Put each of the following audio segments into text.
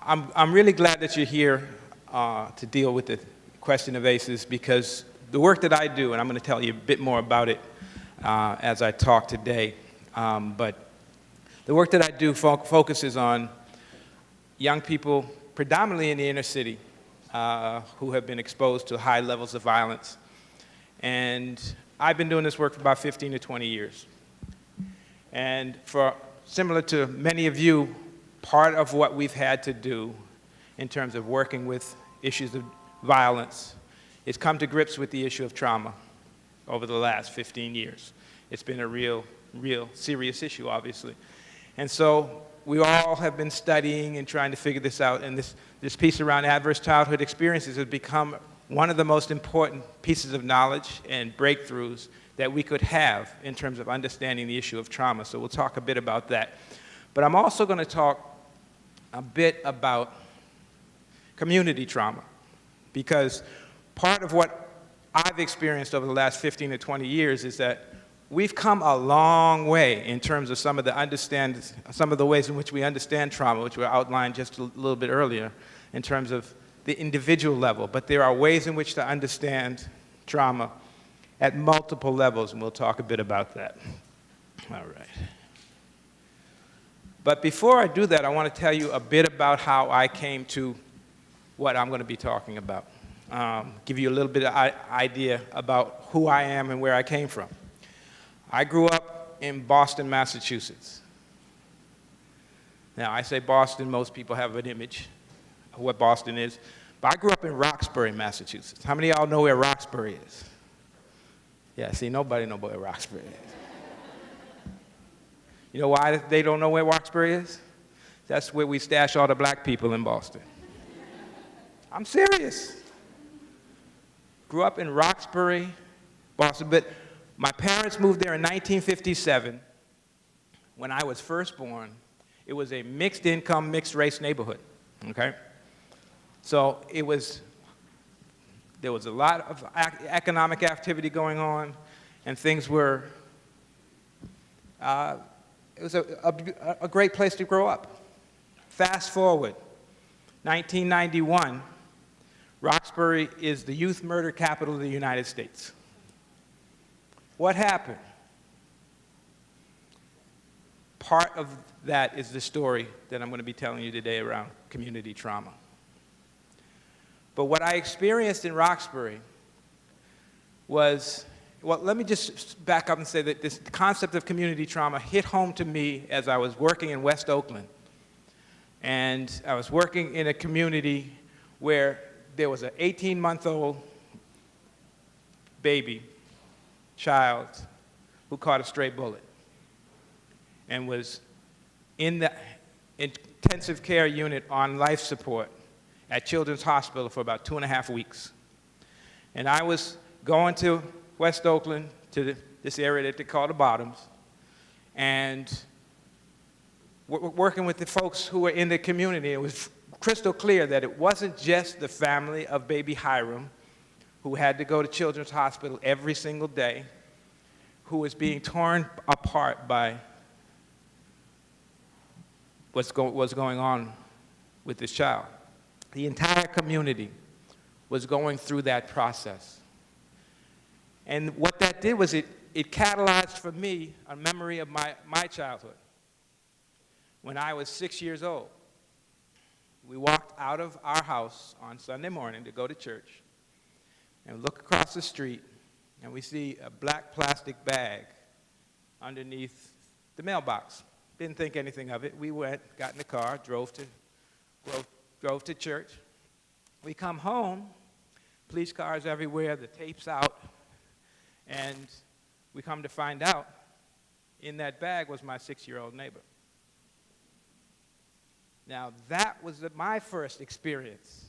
I'm really glad that you're here to deal with the question of ACEs, because the work that I do, and I'm going to tell you a bit more about it as I talk today, but the work that I do focuses on young people, predominantly in the inner city, who have been exposed to high levels of violence. And I've been doing this work for about 15 to 20 years. And similar to many of you, part of what we've had to do in terms of working with issues of violence is come to grips with the issue of trauma over the last 15 years. It's been a real serious issue, obviously. And so we all have been studying and trying to figure this out, and this piece around adverse childhood experiences has become one of the most important pieces of knowledge and breakthroughs that we could have in terms of understanding the issue of trauma. So we'll talk a bit about that. But I'm also going to talk a bit about community trauma, because part of what I've experienced over the last 15 to 20 years is that we've come a long way in terms of some of the ways in which we understand trauma, which were outlined just a little bit earlier, in terms of the individual level. But there are ways in which to understand trauma at multiple levels, and we'll talk a bit about that. All right. But before I do that, I want to tell you a bit about how I came to what I'm going to be talking about. Give you a little bit of idea about who I am and where I came from. I grew up in Boston, Massachusetts. Now, I say Boston, most people have an image of what Boston is, but I grew up in Roxbury, Massachusetts. How many of y'all know where Roxbury is? Yeah, see, nobody knows where Roxbury is. You know why they don't know where Roxbury is? That's where we stash all the black people in Boston. I'm serious. Grew up in Roxbury, Boston, but my parents moved there in 1957. When I was first born, it was a mixed income, mixed race neighborhood, okay? So there was a lot of economic activity going on, and things were, it was a great place to grow up. Fast forward, 1991, Roxbury is the youth murder capital of the United States. What happened? Part of that is the story that I'm going to be telling you today around community trauma. But what I experienced in Roxbury was, well, let me just back up and say that this concept of community trauma hit home to me as I was working in West Oakland. And I was working in a community where there was an 18-month-old child who caught a stray bullet and was in the intensive care unit on life support at Children's Hospital for about 2.5 weeks. And I was going to West Oakland, to this area that they call the Bottoms, and working with the folks who were in the community. It was crystal clear that it wasn't just the family of baby Hiram, who had to go to Children's Hospital every single day, who was being torn apart by what's going on with this child. The entire community was going through that process. And what that did was it catalyzed for me a memory of my childhood. When I was 6 years old, we walked out of our house on Sunday morning to go to church and look across the street, and we see a black plastic bag underneath the mailbox. Didn't think anything of it. We went, got in the car, drove to church. We come home, police cars everywhere, the tape's out, and we come to find out in that bag was my 6-year-old neighbor. Now, that was my first experience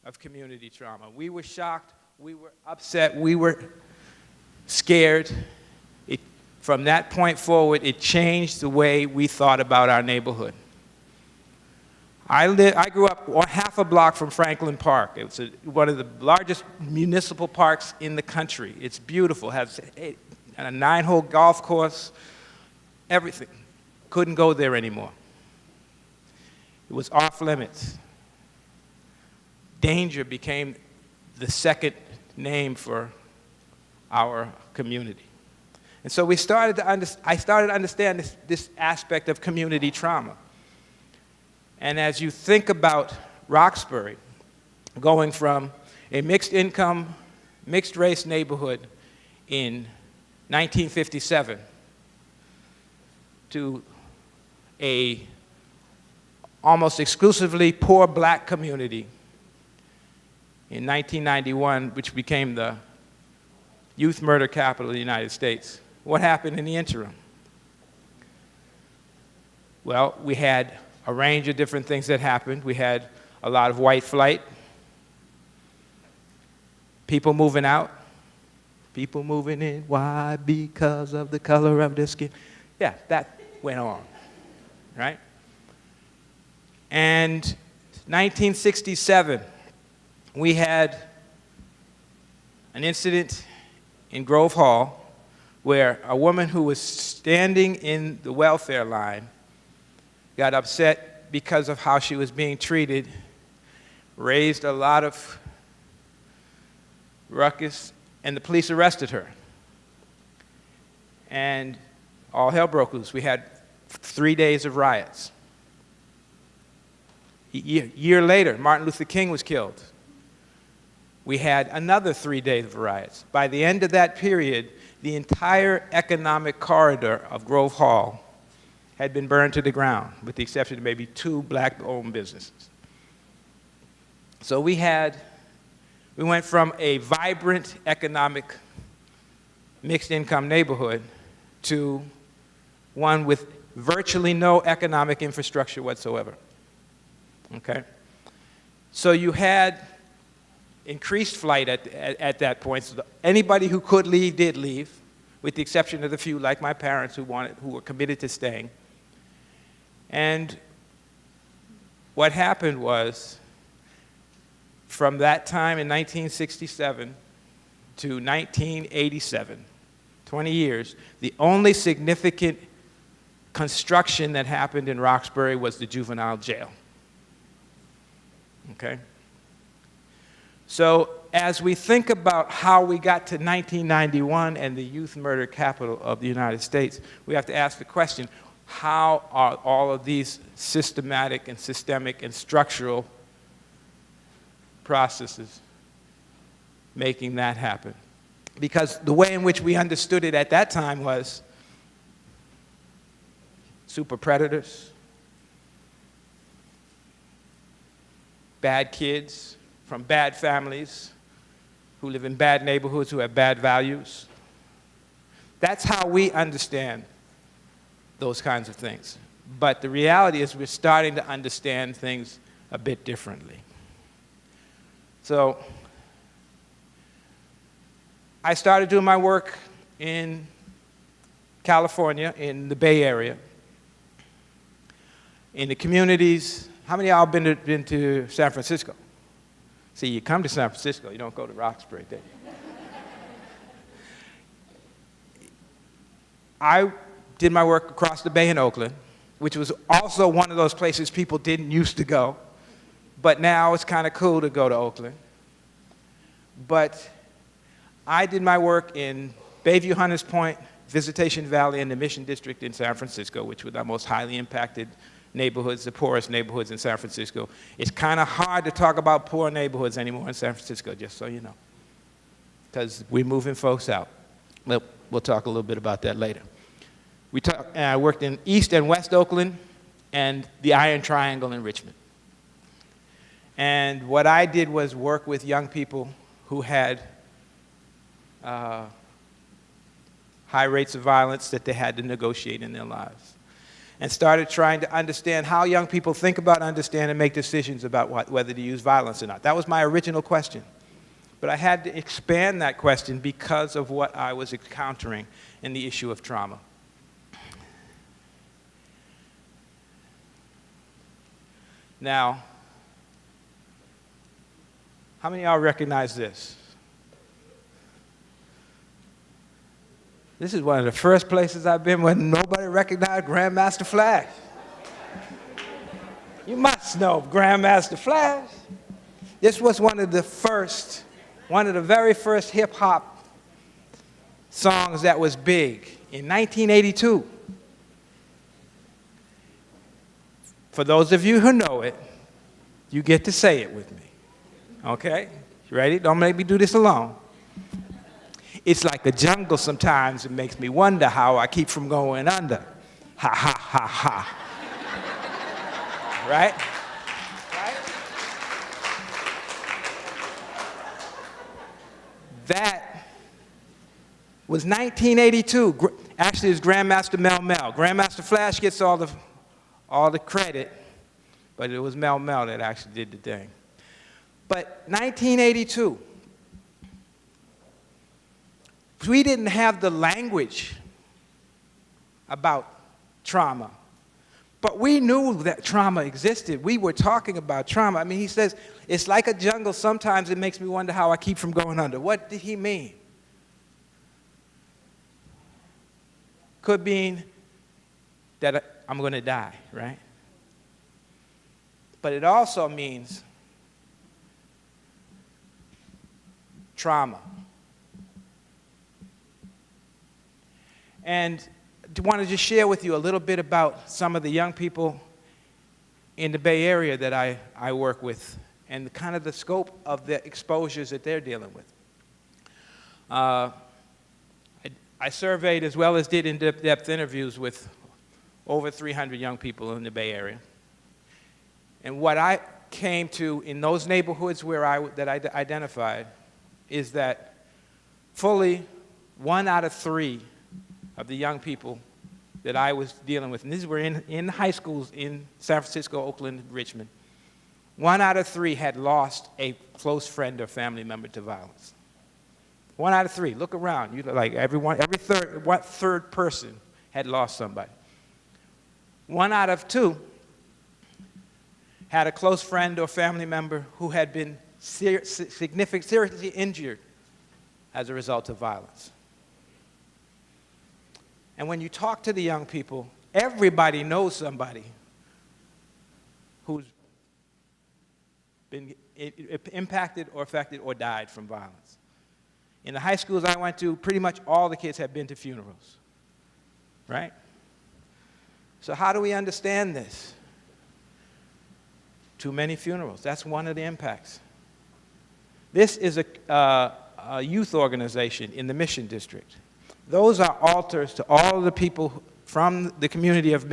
of community trauma. We were shocked, we were upset, we were scared. From that point forward, it changed the way we thought about our neighborhood. I grew up half a block from Franklin Park. It was one of the largest municipal parks in the country. It's beautiful, has a 9-hole golf course, everything. Couldn't go there anymore. It was off limits. Danger became the second name for our community. And so I started to understand this aspect of community trauma. And as you think about Roxbury, going from a mixed income, mixed race neighborhood in 1957 to a almost exclusively poor black community in 1991, which became the youth murder capital of the United States. What happened in the interim? Well, we had a range of different things that happened. We had a lot of white flight, people moving out, people moving in. Why? Because of the color of their skin. Yeah, that went on, right? And 1967, we had an incident in Grove Hall where a woman who was standing in the welfare line got upset because of how she was being treated, raised a lot of ruckus, and the police arrested her. And all hell broke loose. We had 3 days of riots. A year later, Martin Luther King was killed. We had another 3 days of riots. By the end of that period, the entire economic corridor of Grove Hall had been burned to the ground, with the exception of maybe 2 black-owned businesses. So we went from a vibrant economic mixed-income neighborhood to one with virtually no economic infrastructure whatsoever. Okay? So you had increased flight at that point. So anybody who could leave did leave, with the exception of the few, like my parents, who were committed to staying. And what happened was, from that time in 1967 to 1987, 20 years, the only significant construction that happened in Roxbury was the juvenile jail. Okay? So as we think about how we got to 1991 and the youth murder capital of the United States, we have to ask the question, how are all of these systematic and systemic and structural processes making that happen? Because the way in which we understood it at that time was super predators, bad kids from bad families who live in bad neighborhoods, who have bad values. That's how we understand those kinds of things. But the reality is we're starting to understand things a bit differently. So I started doing my work in California, in the Bay Area, in the communities. How many of y'all been to San Francisco? See, you come to San Francisco, you don't go to Roxbury, do you? I did my work across the bay in Oakland, which was also one of those places people didn't used to go, but now it's kind of cool to go to Oakland. But I did my work in Bayview, Hunters Point, Visitation Valley, and the Mission District in San Francisco, which were the most highly impacted neighborhoods, the poorest neighborhoods in San Francisco. It's kind of hard to talk about poor neighborhoods anymore in San Francisco, just so you know, because we're moving folks out. We'll talk a little bit about that later. I worked in East and West Oakland and the Iron Triangle in Richmond. And what I did was work with young people who had high rates of violence that they had to negotiate in their lives, and started trying to understand how young people think about, understand, and make decisions about whether to use violence or not. That was my original question. But I had to expand that question because of what I was encountering in the issue of trauma. Now, how many of y'all recognize this? This is one of the first places I've been where nobody recognized Grandmaster Flash. You must know Grandmaster Flash. This was one of the very first hip-hop songs that was big in 1982. For those of you who know it, you get to say it with me. Okay? You ready? Don't make me do this alone. It's like a jungle sometimes. It makes me wonder how I keep from going under. Ha, ha, ha, ha. Right? Right? That was 1982. Actually, it's Grandmaster Mel Mel. Grandmaster Flash gets all the credit, but it was Mel Mel that actually did the thing. But 1982, we didn't have the language about trauma, but we knew that trauma existed. We were talking about trauma. I mean, he says, it's like a jungle. Sometimes it makes me wonder how I keep from going under. What did he mean? Could mean that I'm going to die, right? But it also means trauma. And I want to just share with you a little bit about some of the young people in the Bay Area that I work with and kind of the scope of the exposures that they're dealing with. I surveyed as well as did in-depth interviews with over 300 young people in the Bay Area. And what I came to in those neighborhoods that I identified is that fully 1 out of 3 of the young people that I was dealing with, and these were in high schools in San Francisco, Oakland, Richmond, 1 out of 3 had lost a close friend or family member to violence. 1 out of 3. Look around. You like every third person had lost somebody. 1 out of 2 had a close friend or family member who had been seriously injured as a result of violence. And when you talk to the young people, everybody knows somebody who's been impacted or affected or died from violence. In the high schools I went to, pretty much all the kids had been to funerals, right? So how do we understand this? Too many funerals. That's one of the impacts. This is a youth organization in the Mission District. Those are altars to all of the people from the community of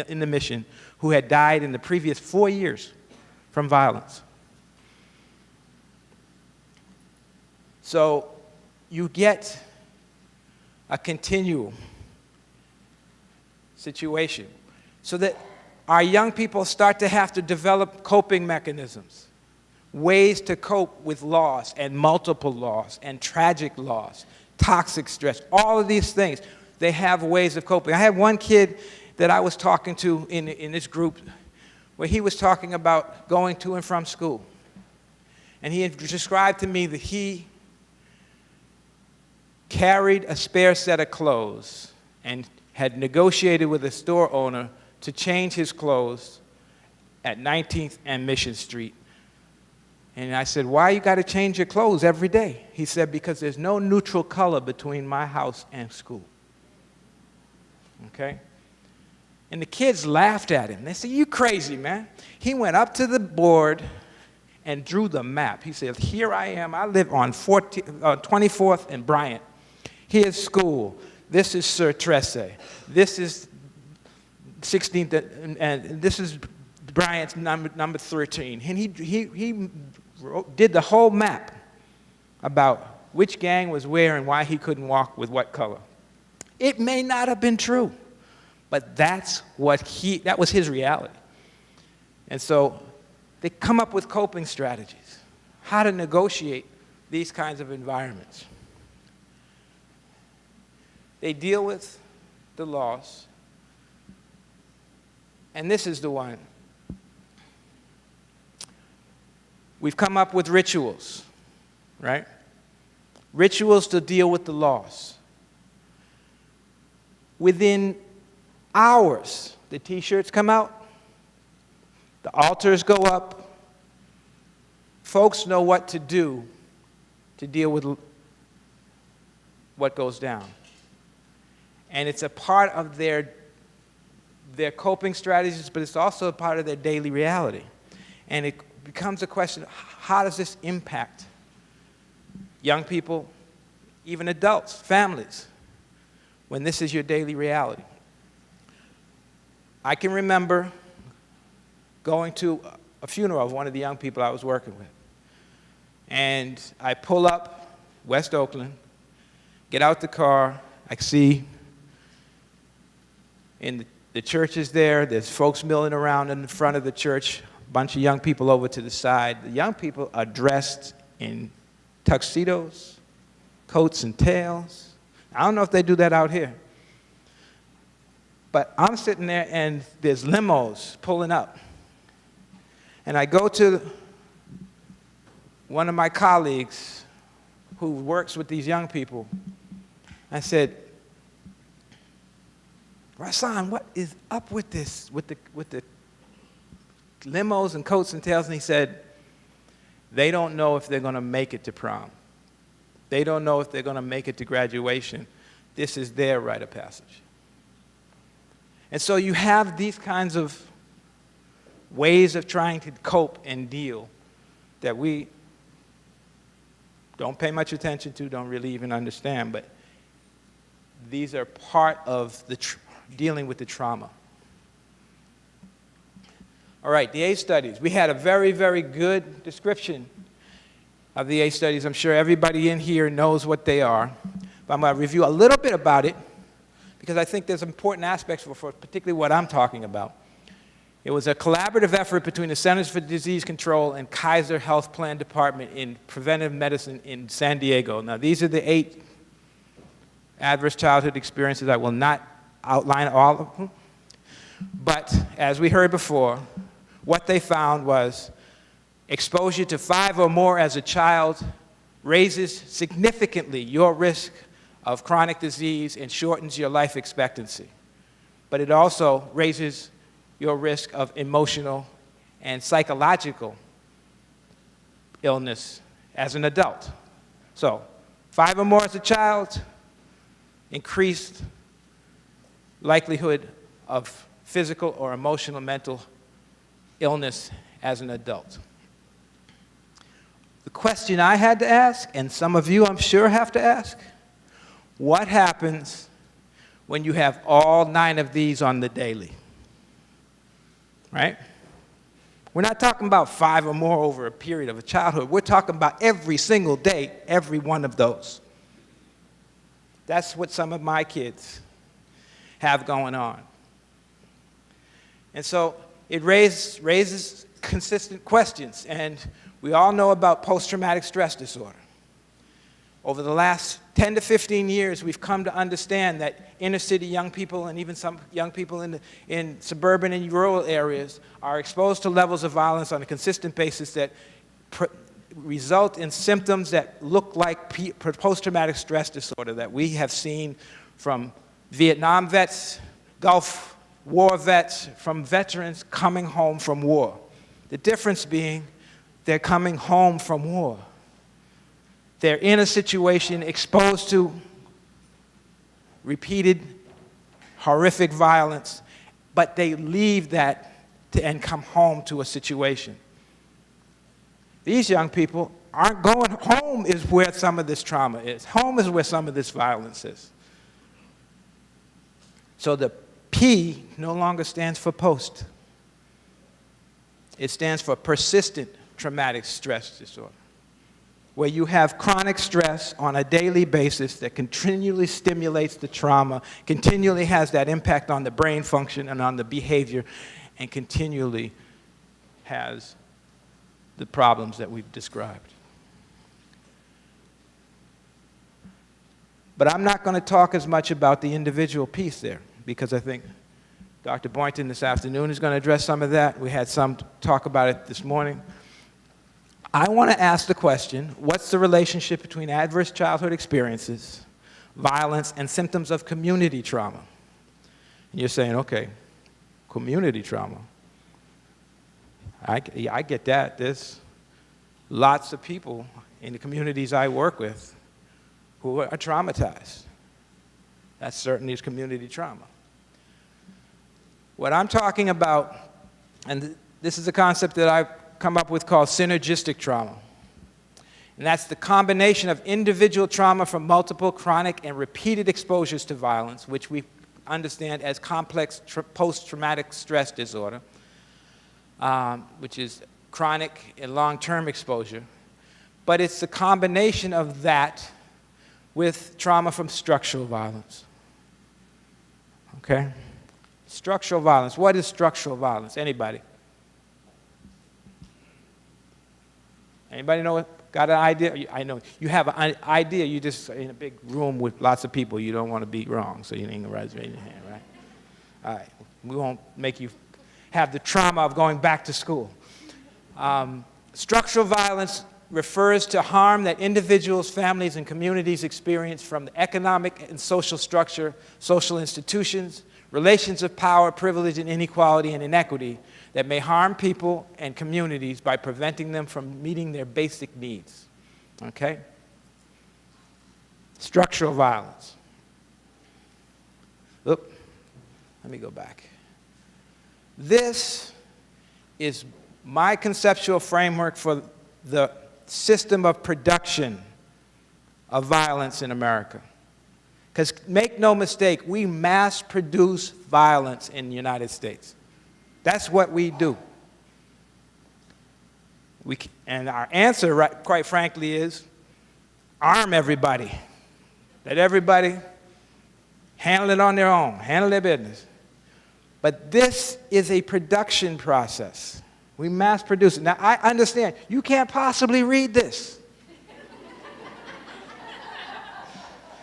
in the Mission who had died in the previous 4 years from violence. So you get a continual situation so that our young people start to have to develop coping mechanisms, ways to cope with loss and multiple loss and tragic loss, toxic stress, all of these things. They have ways of coping. I had one kid that I was talking to in this group where he was talking about going to and from school. And he had described to me that he carried a spare set of clothes and had negotiated with a store owner to change his clothes at 19th and Mission Street. And I said, why you got to change your clothes every day? He said, because there's no neutral color between my house and school. Okay? And the kids laughed at him. They said, you crazy, man. He went up to the board and drew the map. He said, here I am. I live on 24th and Bryant. Here's school. This is Sir Tresse. This is 16th, and this is Bryant's number 13. And he did the whole map about which gang was where and why he couldn't walk with what color. It may not have been true, but that was his reality. And so they come up with coping strategies, how to negotiate these kinds of environments. They deal with the loss, and this is the one. We've come up with rituals, right? Rituals to deal with the loss. Within hours, the T-shirts come out. The altars go up. Folks know what to do to deal with what goes down. And it's a part of their coping strategies, but it's also a part of their daily reality. And it becomes a question, how does this impact young people, even adults, families, when this is your daily reality? I can remember going to a funeral of one of the young people I was working with. And I pull up West Oakland, get out the car, I see in the church is there, there's folks milling around in the front of the church, a bunch of young people over to the side. The young people are dressed in tuxedos, coats and tails. I don't know if they do that out here. But I'm sitting there and there's limos pulling up. And I go to one of my colleagues who works with these young people. I said, Rasan, what is up with this, with the limos and coats and tails? And he said, they don't know if they're going to make it to prom. They don't know if they're going to make it to graduation. This is their rite of passage. And so you have these kinds of ways of trying to cope and deal that we don't pay much attention to, don't really even understand, but these are part of the dealing with the trauma. All right, the ACE studies. We had a very, very good description of the ACE studies. I'm sure everybody in here knows what they are, but I'm going to review a little bit about it because I think there's important aspects for particularly what I'm talking about. It was a collaborative effort between the Centers for Disease Control and Kaiser Health Plan Department in Preventive Medicine in San Diego. Now, these are the 8 adverse childhood experiences. I will not outline all of them. But as we heard before, what they found was exposure to 5 or more as a child raises significantly your risk of chronic disease and shortens your life expectancy. But it also raises your risk of emotional and psychological illness as an adult. So 5 or more as a child, increased likelihood of physical or emotional mental illness as an adult. The question I had to ask, and some of you I'm sure have to ask, what happens when you have all 9 of these on the daily? Right? We're not talking about 5 or more over a period of a childhood. We're talking about every single day, every one of those. That's what some of my kids have going on. And so it raises consistent questions. And we all know about post-traumatic stress disorder. Over the last 10 to 15 years, we've come to understand that inner-city young people and even some young people in suburban and rural areas are exposed to levels of violence on a consistent basis that result in symptoms that look like post-traumatic stress disorder that we have seen from Vietnam vets, Gulf War vets, from veterans coming home from war. The difference being they're coming home from war. They're in a situation exposed to repeated horrific violence, but they leave that and come home to a situation. These young people aren't going home is where some of this trauma is. Home is where some of this violence is. So the P no longer stands for post. It stands for persistent traumatic stress disorder, where you have chronic stress on a daily basis that continually stimulates the trauma, continually has that impact on the brain function and on the behavior, and continually has the problems that we've described. But I'm not going to talk as much about the individual piece there, because I think Dr. Boynton this afternoon is going to address some of that. We had some talk about it this morning. I want to ask the question, what's the relationship between adverse childhood experiences, violence, and symptoms of community trauma? And you're saying, okay, community trauma. I get that. There's lots of people in the communities I work with who are traumatized. That certainly is community trauma. What I'm talking about, and this is a concept that I've come up with called synergistic trauma. And that's the combination of individual trauma from multiple chronic and repeated exposures to violence, which we understand as complex post-traumatic stress disorder, which is chronic and long-term exposure. But it's the combination of that with trauma from structural violence. Okay? Structural violence. What is structural violence? Anybody? Anybody know? Got an idea? I know you have an idea. You just in a big room with lots of people. You don't want to be wrong, so you ain't gonna raise your hand, right? All right. We won't make you have the trauma of going back to school. Structural violence refers to harm that individuals, families, and communities experience from the economic and social structure, social institutions, relations of power, privilege, and inequality and inequity that may harm people and communities by preventing them from meeting their basic needs. Okay? Structural violence. Oop, let me go back. This is my conceptual framework for the system of production of violence in America. Because make no mistake, we mass produce violence in the United States. That's what we do. And our answer, quite frankly, is arm everybody. Let everybody handle it on their own, handle their business. But this is a production process. We mass produce it. Now, I understand, you can't possibly read this.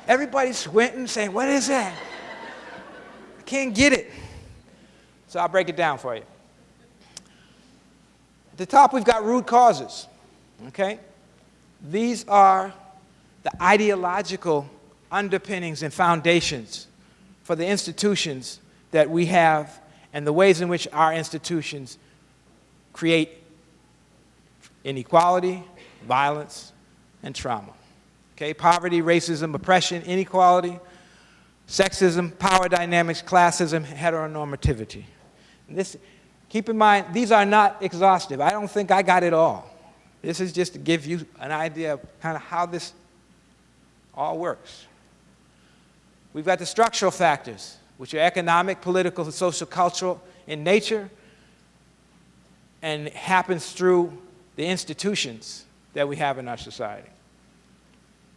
Everybody's squinting, saying, what is that? I can't get it. So I'll break it down for you. At the top, we've got root causes, okay? These are the ideological underpinnings and foundations for the institutions that we have and the ways in which our institutions create inequality, violence, and trauma. Okay, poverty, racism, oppression, inequality, sexism, power dynamics, classism, heteronormativity. And this, keep in mind, these are not exhaustive. I don't think I got it all. This is just to give you an idea of kind of how this all works. We've got the structural factors, which are economic, political, social, cultural in nature, and happens through the institutions that we have in our society.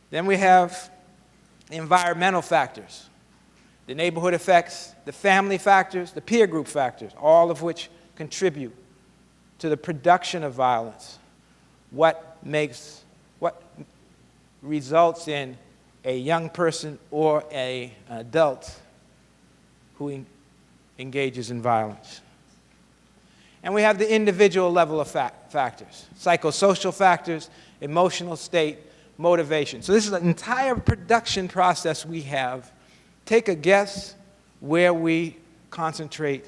Then we have the environmental factors, the neighborhood effects, the family factors, the peer group factors, all of which contribute to the production of violence. What results in a young person or an adult who engages in violence. And we have the individual level of factors, psychosocial factors, emotional state, motivation. So this is an entire production process we have. Take a guess where we concentrate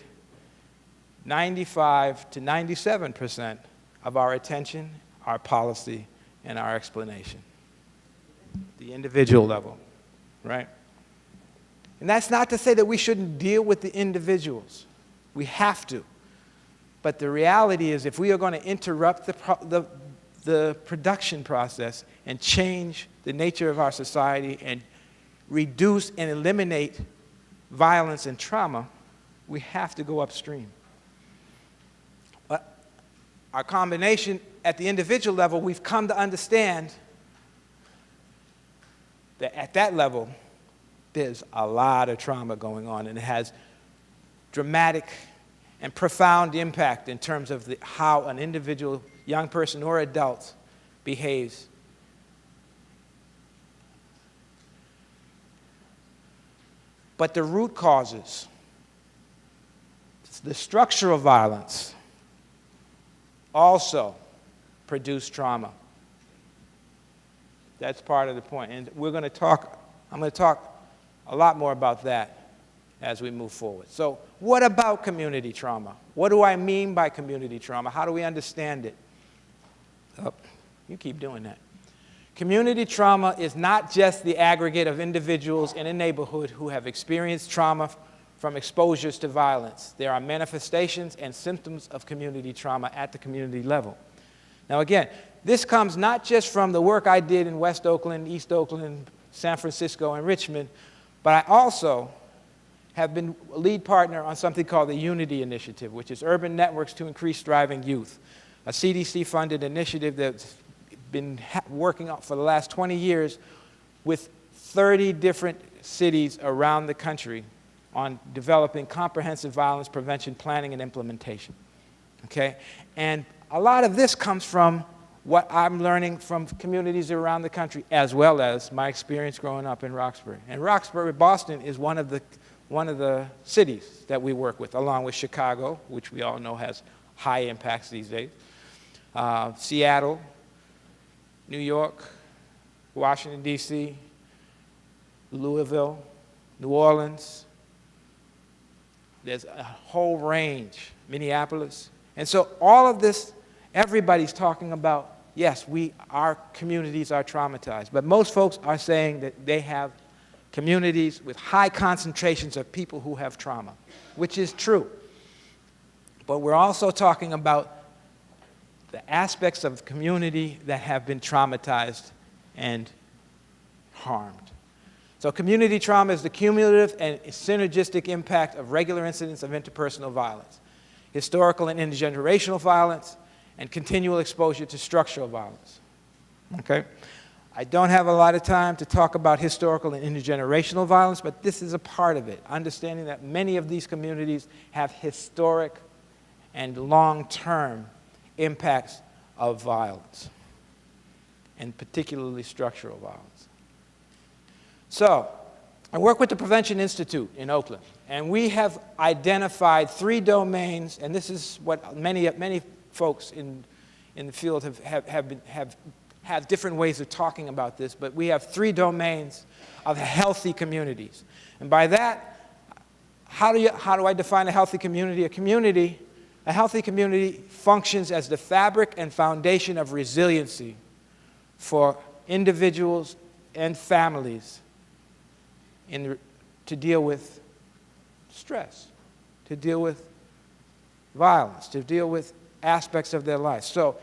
95 to 97% of our attention, our policy, and our explanation. The individual level, right? And that's not to say that we shouldn't deal with the individuals. We have to. But the reality is if we are going to interrupt the production process and change the nature of our society and reduce and eliminate violence and trauma, we have to go upstream. But our combination at the individual level, we've come to understand that at that level, there's a lot of trauma going on, and it has dramatic and profound impact in terms of how an individual, young person or adult, behaves. But the root causes, the structural violence, also produce trauma. That's part of the point. And I'm going to talk a lot more about that as we move forward. So what about community trauma? What do I mean by community trauma? How do we understand it? Oh, you keep doing that. Community trauma is not just the aggregate of individuals in a neighborhood who have experienced trauma from exposures to violence. There are manifestations and symptoms of community trauma at the community level. Now again, this comes not just from the work I did in West Oakland, East Oakland, San Francisco, and Richmond, but I also have been a lead partner on something called the Unity Initiative, which is Urban Networks to Increase Thriving Youth, a CDC-funded initiative that's been working on for the last 20 years with 30 different cities around the country on developing comprehensive violence prevention planning and implementation, okay? And a lot of this comes from what I'm learning from communities around the country, as well as my experience growing up in Roxbury. And Roxbury, Boston, is one of the cities that we work with, along with Chicago, which we all know has high impacts these days, Seattle, New York, Washington, D.C., Louisville, New Orleans. There's a whole range, Minneapolis. And so all of this, everybody's talking about, yes, our communities are traumatized, but most folks are saying that they have communities with high concentrations of people who have trauma, which is true. But we're also talking about the aspects of the community that have been traumatized and harmed. So community trauma is the cumulative and synergistic impact of regular incidents of interpersonal violence, historical and intergenerational violence, and continual exposure to structural violence. Okay? I don't have a lot of time to talk about historical and intergenerational violence, but this is a part of it, understanding that many of these communities have historic and long-term impacts of violence, and particularly structural violence. So, I work with the Prevention Institute in Oakland, and we have identified 3 domains, and this is what many folks in the field have different ways of talking about this, but we have 3 domains of healthy communities. And by that, how do I define a healthy community? A healthy community functions as the fabric and foundation of resiliency for individuals and families to deal with stress, to deal with violence, to deal with aspects of their life. So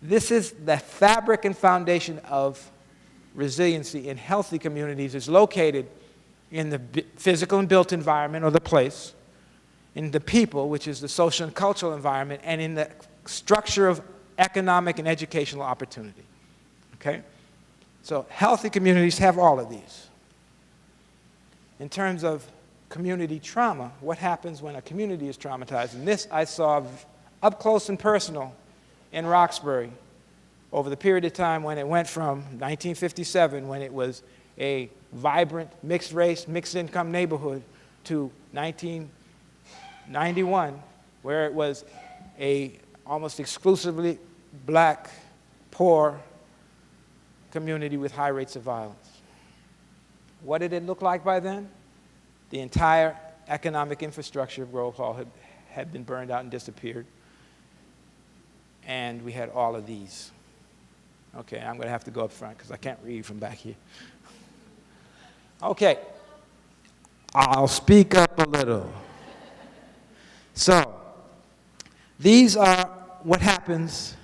this is the fabric and foundation of resiliency in healthy communities is located in the physical and built environment, or the place, in the people, which is the social and cultural environment, and in the structure of economic and educational opportunity. Okay? So healthy communities have all of these. In terms of community trauma, what happens when a community is traumatized? And this I saw up close and personal in Roxbury over the period of time when it went from 1957, when it was a vibrant, mixed-race, mixed-income neighborhood, to 1991, where it was a almost exclusively black, poor community with high rates of violence. What did it look like by then? The entire economic infrastructure of Grove Hall had been burned out and disappeared. And we had all of these. Okay, I'm going to have to go up front because I can't read from back here. Okay, I'll speak up a little. So, these are what happens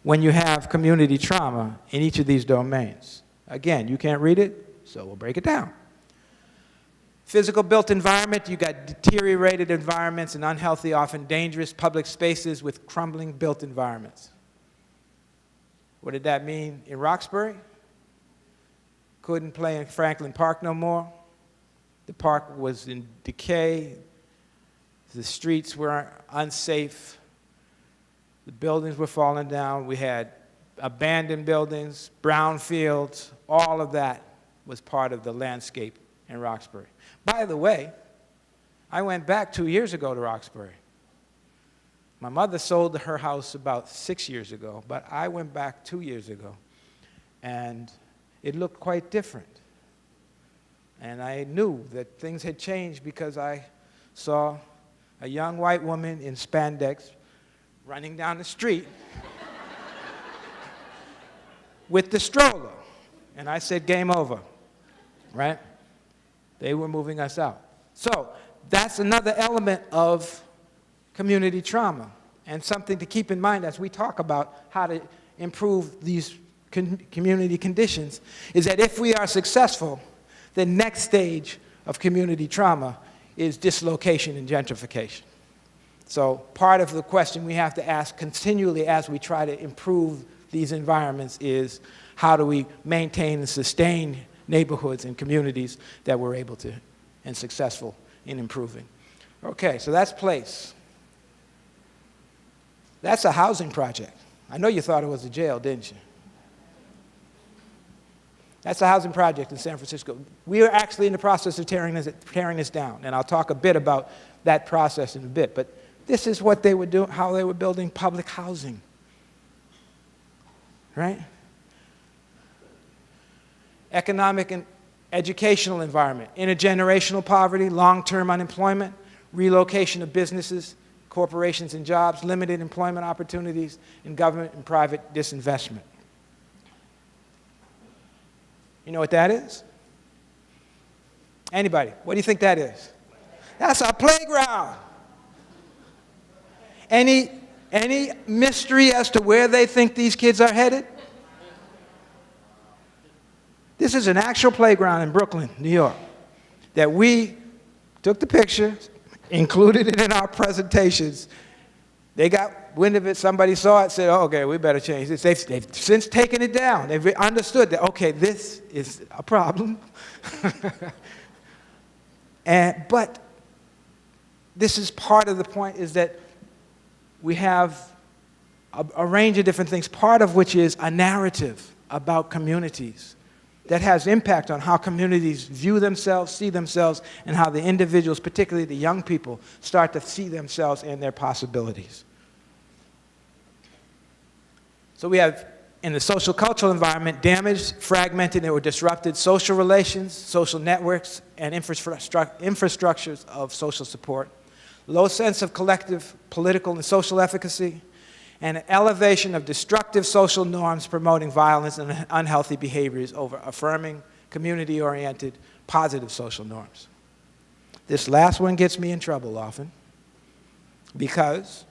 when you have community trauma in each of these domains. Again, you can't read it, so we'll break it down. Physical built environment, you got deteriorated environments and unhealthy, often dangerous public spaces with crumbling built environments. What did that mean in Roxbury? Couldn't play in Franklin Park no more. The park was in decay. The streets were unsafe. The buildings were falling down. We had abandoned buildings, brownfields, all of that was part of the landscape in Roxbury. By the way, I went back 2 years ago to Roxbury. My mother sold her house about 6 years ago, but I went back 2 years ago, and it looked quite different. And I knew that things had changed because I saw a young white woman in spandex running down the street with the stroller. And I said, game over, right? They were moving us out. So that's another element of community trauma, and something to keep in mind as we talk about how to improve these community conditions, is that if we are successful, the next stage of community trauma is dislocation and gentrification. So part of the question we have to ask continually as we try to improve these environments is, how do we maintain and sustain neighborhoods and communities that we're able to and successful in improving? Okay, so that's place. That's a housing project. I know you thought it was a jail, didn't you? That's a housing project in San Francisco. We are actually in the process of tearing this down, and I'll talk a bit about that process in a bit. But this is what they were doing, how they were building public housing, right? Economic and educational environment, intergenerational poverty, long-term unemployment, relocation of businesses, corporations and jobs, limited employment opportunities, and government and private disinvestment. You know what that is? Anybody? What do you think that is? That's our playground. Any mystery as to where they think these kids are headed? This is an actual playground in Brooklyn, New York, that we took the pictures, included it in our presentations. They got wind of it, somebody saw it, said, oh, okay, we better change this. They've since taken it down. They've understood that, okay, this is a problem. But this is part of the point, is that we have a range of different things, part of which is a narrative about communities that has impact on how communities view themselves, see themselves, and how the individuals, particularly the young people, start to see themselves and their possibilities. So we have, in the social cultural environment, damaged, fragmented, or disrupted social relations, social networks, and infrastructures of social support, low sense of collective political and social efficacy, and an elevation of destructive social norms promoting violence and unhealthy behaviors over affirming, community-oriented, positive social norms. This last one gets me in trouble often, because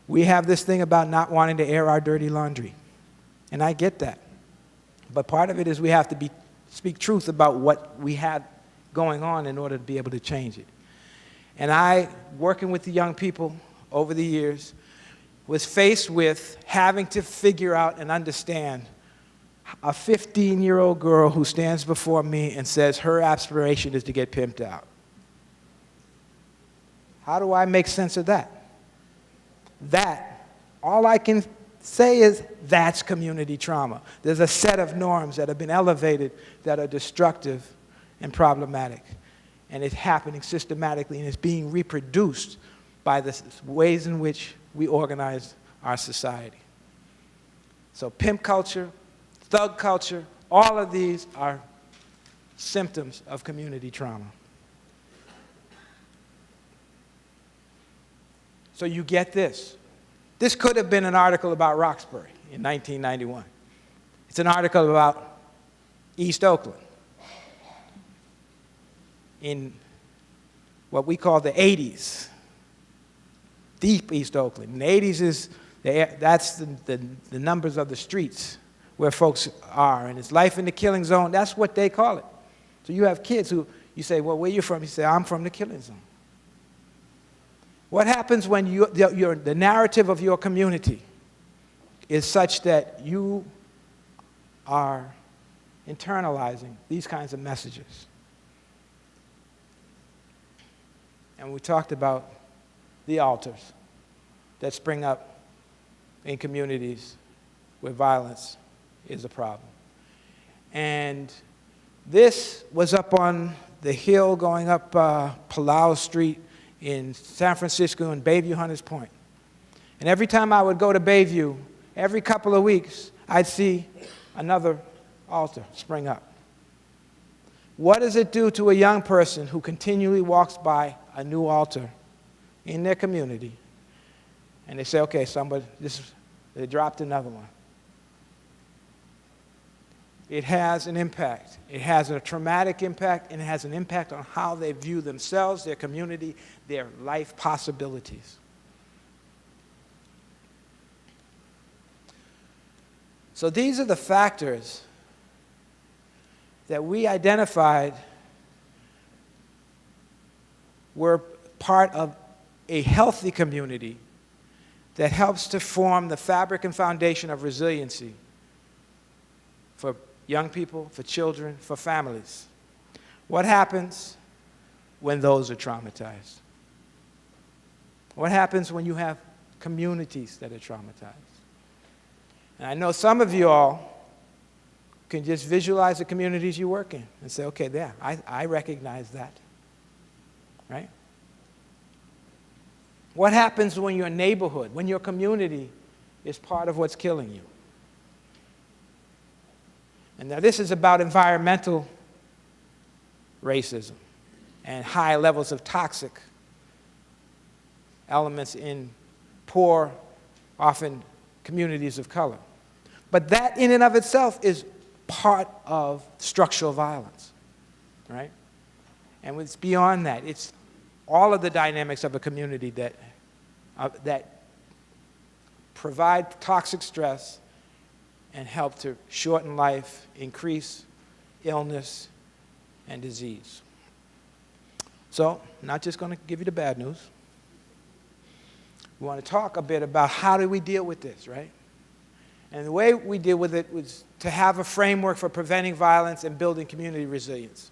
we have this thing about not wanting to air our dirty laundry. And I get that. But part of it is we have to speak truth about what we had going on in order to be able to change it. And I, working with the young people over the years, was faced with having to figure out and understand a 15-year-old girl who stands before me and says her aspiration is to get pimped out. How do I make sense of that? All I can say is that's community trauma. There's a set of norms that have been elevated that are destructive and problematic. And it's happening systematically, and it's being reproduced by the ways in which we organize our society. So pimp culture, thug culture, all of these are symptoms of community trauma. So you get this. This could have been an article about Roxbury in 1991. It's an article about East Oakland in what we call the 80s. Deep East Oakland. In the 80s that's the numbers of the streets where folks are, and it's life in the killing zone. That's what they call it. So you have kids who, you say, well, where are you from? You say, I'm from the killing zone. What happens when the narrative of your community is such that you are internalizing these kinds of messages? And we talked about the altars that spring up in communities where violence is a problem. And this was up on the hill going up Palau Street in San Francisco and Bayview Hunters Point. And every time I would go to Bayview, every couple of weeks, I'd see another altar spring up. What does it do to a young person who continually walks by a new altar in their community, and they say, okay, they dropped another one. It has an impact. It has a traumatic impact, and it has an impact on how they view themselves, their community, their life possibilities. So these are the factors that we identified were part of a healthy community that helps to form the fabric and foundation of resiliency for young people, for children, for families. What happens when those are traumatized? What happens when you have communities that are traumatized? And I know some of you all can just visualize the communities you work in and say, okay, there, I recognize that, right? What happens when your neighborhood, when your community is part of what's killing you? And now this is about environmental racism and high levels of toxic elements in poor, often communities of color. But that in and of itself is part of structural violence, right? And it's beyond that. It's all of the dynamics of a community that provide toxic stress and help to shorten life, increase illness and disease. So, I'm not just going to give you the bad news. We want to talk a bit about how do we deal with this, right? And the way we deal with it was to have a framework for preventing violence and building community resilience.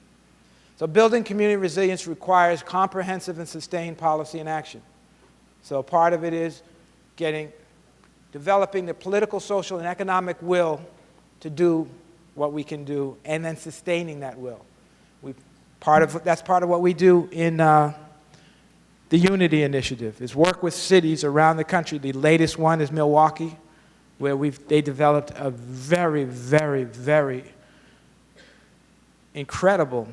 So building community resilience requires comprehensive and sustained policy and action. So part of it is developing the political, social, and economic will to do what we can do, and then sustaining that will. That's part of what we do in the Unity Initiative, is work with cities around the country. The latest one is Milwaukee, where they developed a very, very, very incredible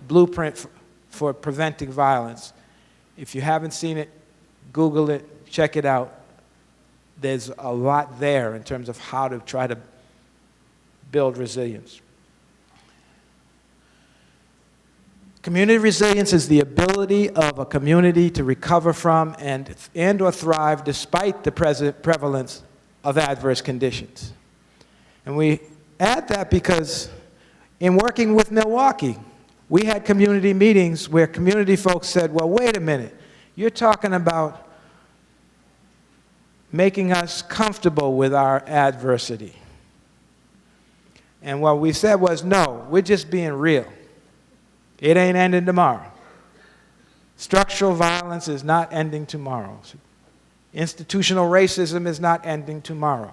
blueprint for preventing violence. If you haven't seen it, Google it, check it out. There's a lot there in terms of how to try to build resilience. Community resilience is the ability of a community to recover from and or thrive despite the prevalence of adverse conditions. And we add that because in working with Milwaukee, we had community meetings where community folks said, well, wait a minute, you're talking about making us comfortable with our adversity. And what we said was, no, we're just being real. It ain't ending tomorrow. Structural violence is not ending tomorrow. Institutional racism is not ending tomorrow.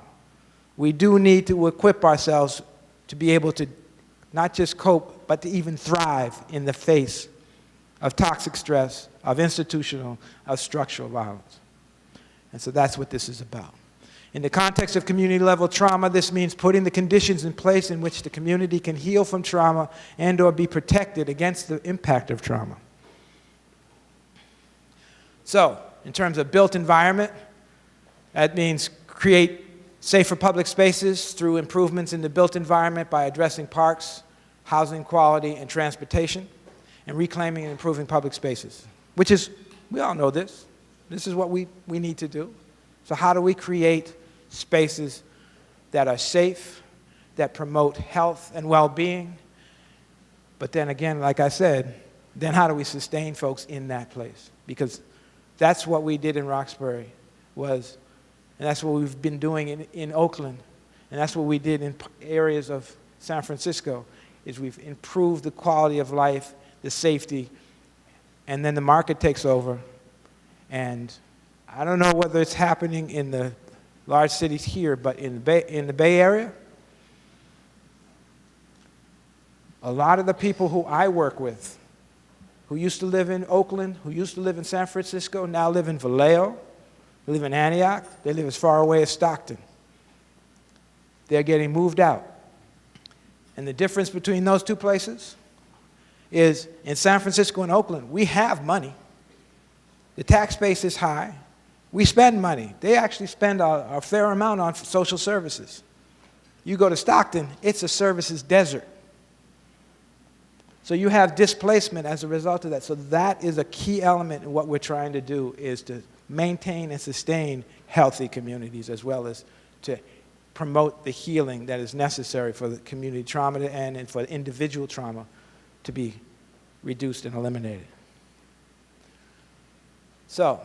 We do need to equip ourselves to be able to not just cope, but to even thrive in the face of toxic stress, of institutional, of structural violence. And so that's what this is about. In the context of community-level trauma, this means putting the conditions in place in which the community can heal from trauma and or be protected against the impact of trauma. So, in terms of built environment, that means create safer public spaces through improvements in the built environment by addressing parks, housing quality, and transportation, and reclaiming and improving public spaces, which is, we all know this. This is what we need to do. So how do we create spaces that are safe, that promote health and well-being? But then again, like I said, then how do we sustain folks in that place? Because that's what we did in Roxbury, and that's what we've been doing in Oakland, and that's what we did in areas of San Francisco, is we've improved the quality of life, the safety, and then the market takes over. And I don't know whether it's happening in the large cities here, but in the Bay Area, a lot of the people who I work with, who used to live in Oakland, who used to live in San Francisco, now live in Vallejo, live in Antioch, they live as far away as Stockton. They're getting moved out. And the difference between those two places is in San Francisco and Oakland, we have money. The tax base is high. We spend money. They actually spend a fair amount on social services. You go to Stockton, it's a services desert. So you have displacement as a result of that. So that is a key element in what we're trying to do, is to maintain and sustain healthy communities, as well as to promote the healing that is necessary for the community trauma and for individual trauma to be reduced and eliminated. So,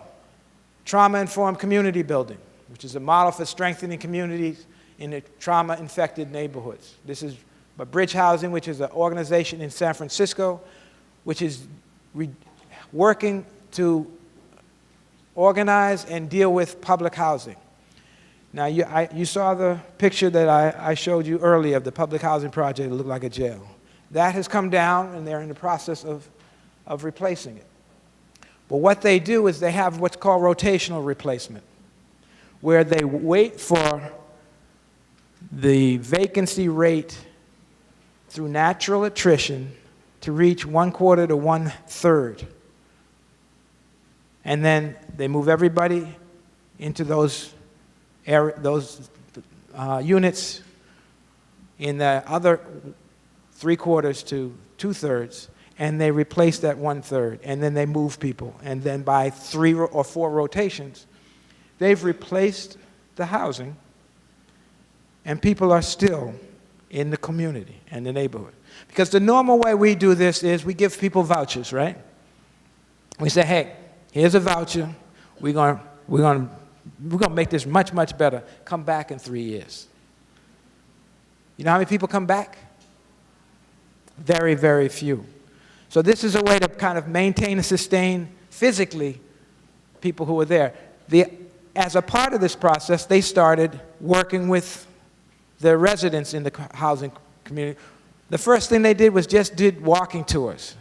trauma-informed community building, which is a model for strengthening communities in the trauma-infected neighborhoods. This is Bridge Housing, which is an organization in San Francisco, which is working to organize and deal with public housing. Now, you saw the picture that I showed you earlier of the public housing project that looked like a jail. That has come down, and they're in the process of replacing it. But what they do is they have what's called rotational replacement, where they wait for the vacancy rate through natural attrition to reach 1/4 to 1/3. And then they move everybody into those units in the other 3/4 to 2/3, and they replace that 1/3, and then they move people. And then by 3 or 4 rotations, they've replaced the housing, and people are still in the community and the neighborhood. Because the normal way we do this is we give people vouchers, right? We say, hey, here's a voucher. We're going to make this much, much better. Come back in 3 years. You know how many people come back? Very, very few. So this is a way to kind of maintain and sustain physically people who are there. As a part of this process, they started working with the residents in the housing community. The first thing they did was just did walking tours.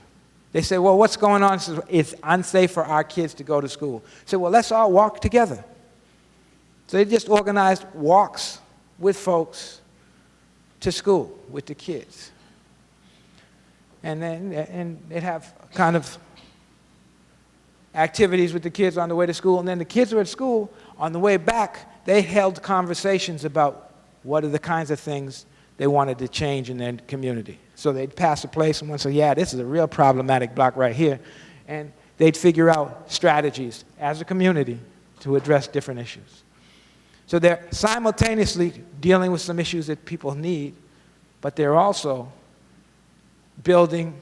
They said, well, what's going on? It's unsafe for our kids to go to school. I said, well, let's all walk together. So they just organized walks with folks to school with the kids. And then they'd have kind of activities with the kids on the way to school. And then the kids were at school. On the way back, they held conversations about what are the kinds of things they wanted to change in their community. So they'd pass a place and one say, yeah, this is a real problematic block right here. And they'd figure out strategies as a community to address different issues. So they're simultaneously dealing with some issues that people need, but they're also building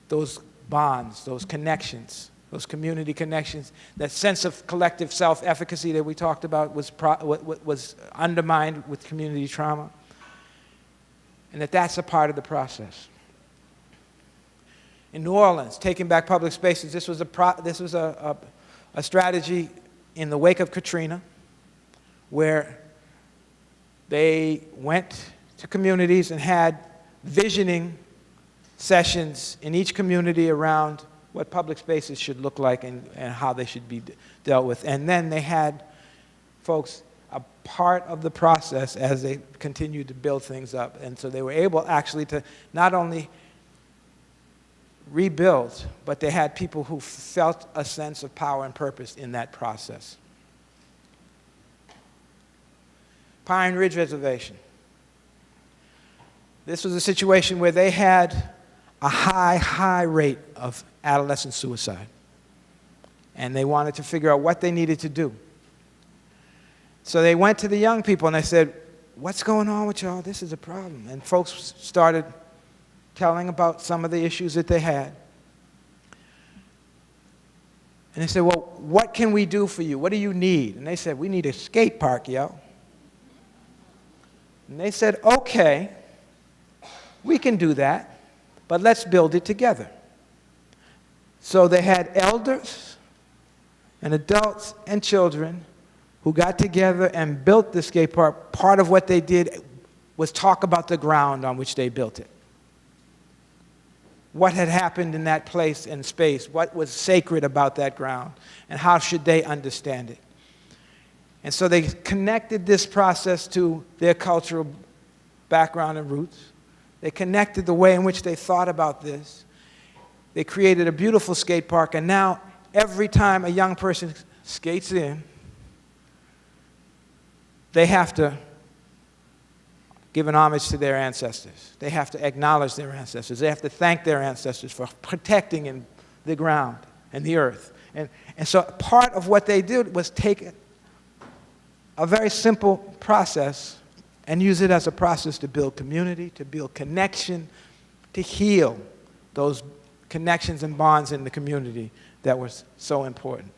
those bonds, those connections, those community connections. That sense of collective self-efficacy that we talked about was undermined with community trauma, and that's a part of the process. In New Orleans, taking back public spaces, this was a strategy in the wake of Katrina, where they went to communities and had visioning sessions in each community around what public spaces should look like and how they should be dealt with. And then they had folks a part of the process as they continued to build things up. And so they were able actually to not only rebuild, but they had people who felt a sense of power and purpose in that process. Pine Ridge Reservation. This was a situation where they had a high rate of adolescent suicide. And they wanted to figure out what they needed to do. So they went to the young people and they said, what's going on with y'all? This is a problem. And folks started telling about some of the issues that they had. And they said, well, what can we do for you? What do you need? And they said, we need a skate park, yo. And they said, okay, we can do that, but let's build it together. So they had elders and adults and children who got together and built the skate park. Part of what they did was talk about the ground on which they built it. What had happened in that place and space, what was sacred about that ground, and how should they understand it. And so they connected this process to their cultural background and roots. They connected the way in which they thought about this. They created a beautiful skate park, and now every time a young person skates in, they have to give an homage to their ancestors. They have to acknowledge their ancestors. They have to thank their ancestors for protecting the ground and the earth. And so part of what they did was take a very simple process and use it as a process to build community, to build connection, to heal those connections and bonds in the community that was so important.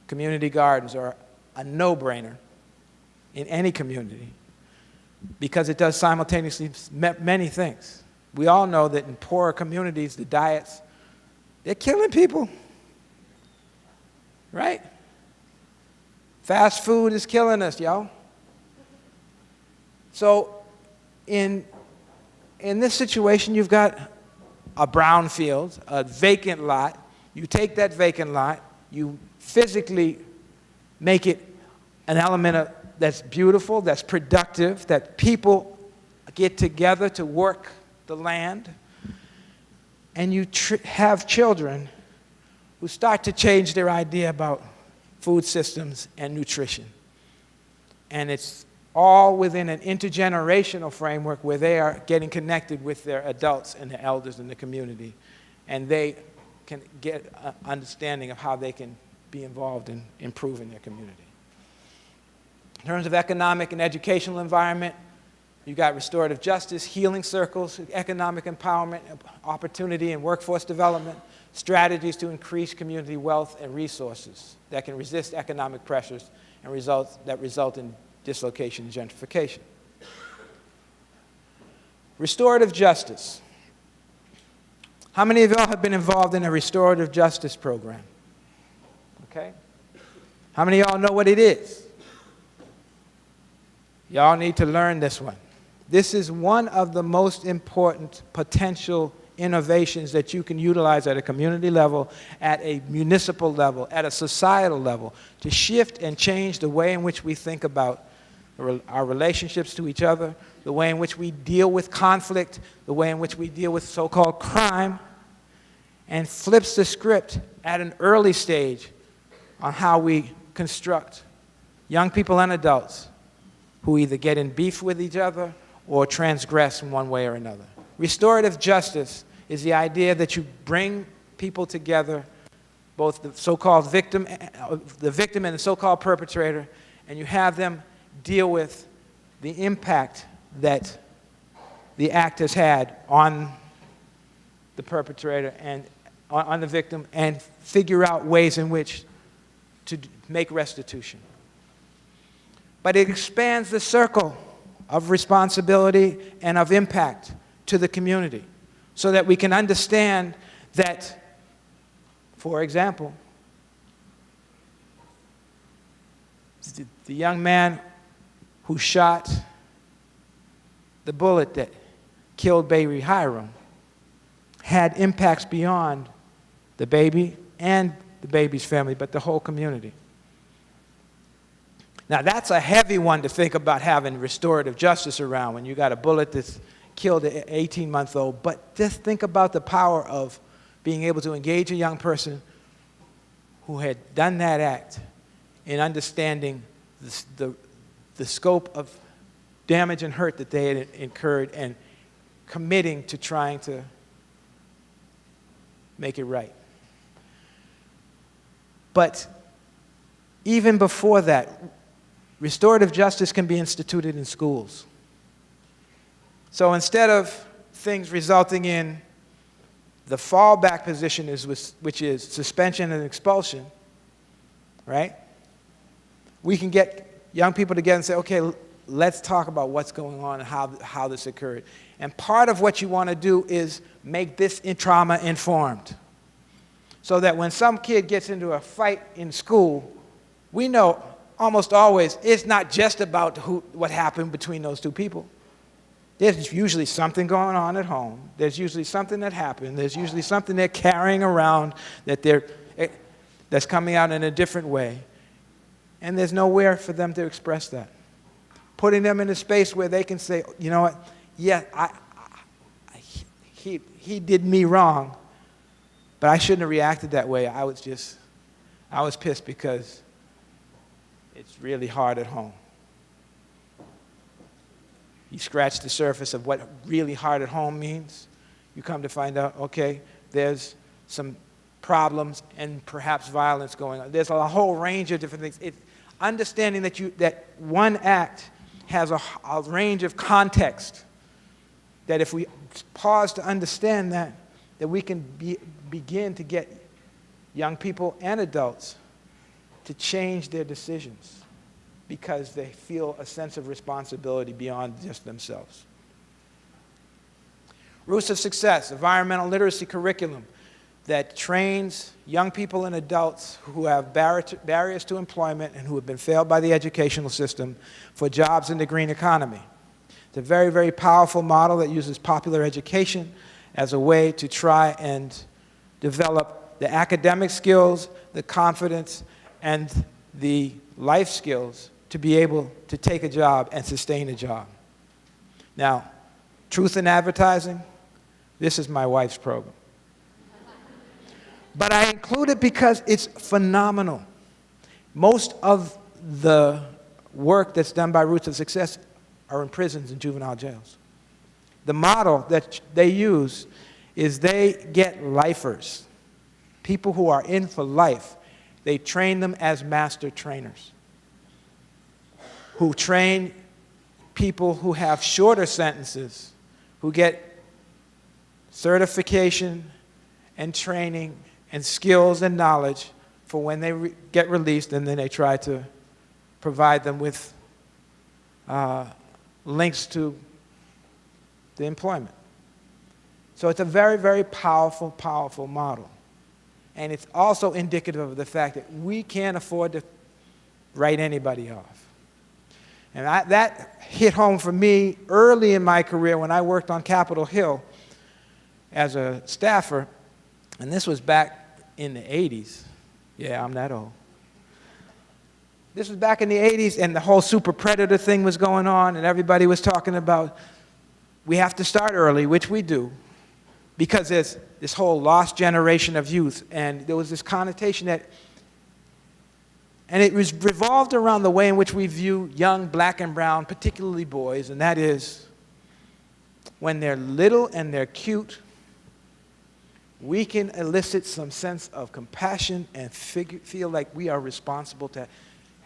Community gardens are a no-brainer in any community because it does simultaneously many things. We all know that in poorer communities, the diets, they're killing people, right? Fast food is killing us, yo. So in this situation, you've got a brownfield, a vacant lot. You take that vacant lot, you physically make it an element that's beautiful, that's productive, that people get together to work the land, and you have children who start to change their idea about food systems and nutrition. And it's all within an intergenerational framework where they are getting connected with their adults and the elders in the community. And they can get an understanding of how they can be involved in improving their community. In terms of economic and educational environment, you've got restorative justice, healing circles, economic empowerment, opportunity and workforce development, strategies to increase community wealth and resources that can resist economic pressures and result in dislocation and gentrification. Restorative justice. How many of y'all have been involved in a restorative justice program? Okay. How many of y'all know what it is? Y'all need to learn this one. This is one of the most important potential innovations that you can utilize at a community level, at a municipal level, at a societal level, to shift and change the way in which we think about our relationships to each other, the way in which we deal with conflict, the way in which we deal with so-called crime, and flips the script at an early stage on how we construct young people and adults who either get in beef with each other or transgress in one way or another. Restorative justice is the idea that you bring people together, both the so-called victim and the so-called perpetrator, and you have them deal with the impact that the act has had on the perpetrator and on the victim, and figure out ways in which to make restitution. But it expands the circle of responsibility and of impact to the community so that we can understand that, for example, the young man who shot the bullet that killed baby Hiram had impacts beyond the baby and the baby's family, but the whole community. Now, that's a heavy one to think about having restorative justice around when you got a bullet that's killed an 18-month-old, but just think about the power of being able to engage a young person who had done that act in understanding the scope of damage and hurt that they had incurred and committing to trying to make it right. But even before that, restorative justice can be instituted in schools. So instead of things resulting in the fallback position, which is suspension and expulsion, right? We can get young people together and say, okay, let's talk about what's going on and how this occurred. And part of what you want to do is make this trauma informed. So that when some kid gets into a fight in school, we know almost always it's not just about what happened between those two people. There's usually something going on at home. There's usually something that happened. There's usually something they're carrying around that's coming out in a different way. And there's nowhere for them to express that. Putting them in a space where they can say, you know what, yeah, he did me wrong, But I shouldn't have reacted that way. I was pissed because it's really hard at home. You scratch the surface of what really hard at home means. You come to find out, okay, there's some problems and perhaps violence going on. There's a whole range of different things. It's understanding that one act has a range of context, that if we pause to understand that we can begin to get young people and adults to change their decisions because they feel a sense of responsibility beyond just themselves. Roots of Success, environmental literacy curriculum that trains young people and adults who have barriers to employment and who have been failed by the educational system for jobs in the green economy. It's a very, very powerful model that uses popular education as a way to try and develop the academic skills, the confidence, and the life skills to be able to take a job and sustain a job. Now, truth in advertising, this is my wife's program. But I include it because it's phenomenal. Most of the work that's done by Roots of Success are in prisons and juvenile jails. The model that they use is they get lifers, people who are in for life. They train them as master trainers, who train people who have shorter sentences, who get certification and training and skills and knowledge for when they get released, and then they try to provide them with links to the employment. So it's a very, very powerful, powerful model. And it's also indicative of the fact that we can't afford to write anybody off. And that hit home for me early in my career when I worked on Capitol Hill as a staffer, and this was back in the 80s. Yeah, I'm that old. This was back in the 80s, and the whole super predator thing was going on, and everybody was talking about we have to start early, which we do, because there's this whole lost generation of youth, and there was this connotation that, and it was revolved around the way in which we view young black and brown, particularly boys, and that is when they're little and they're cute, we can elicit some sense of compassion and feel like we are responsible to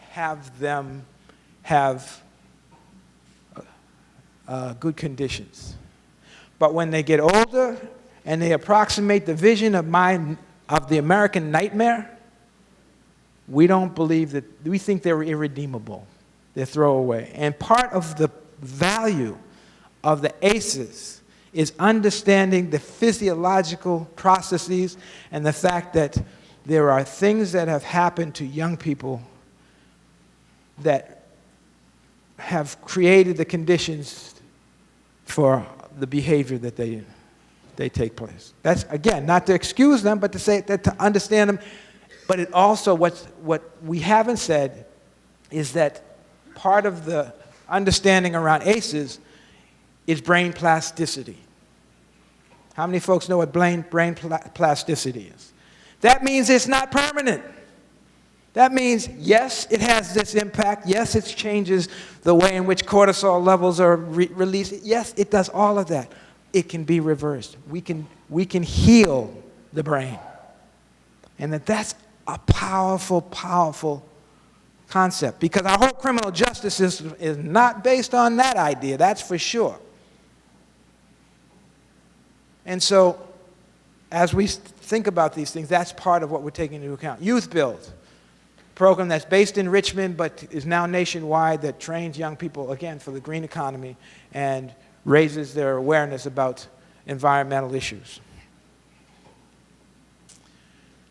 have them have good conditions. But when they get older and they approximate the vision of the American nightmare, we don't believe that, we think they're irredeemable. They're throwaway. And part of the value of the ACEs is understanding the physiological processes and the fact that there are things that have happened to young people that have created the conditions for the behavior that they take place. That's, again, not to excuse them, but to say that to understand them. But it also, what we haven't said is that part of the understanding around ACEs is brain plasticity. How many folks know what brain plasticity is? That means it's not permanent. That means, yes, it has this impact. Yes, it changes the way in which cortisol levels are released. Yes, it does all of that. It can be reversed. We can heal the brain. And that's a powerful, powerful concept, because our whole criminal justice system is not based on that idea, that's for sure. And so, as we think about these things, that's part of what we're taking into account. Youth Build, program that's based in Richmond but is now nationwide, that trains young people, again, for the green economy and raises their awareness about environmental issues.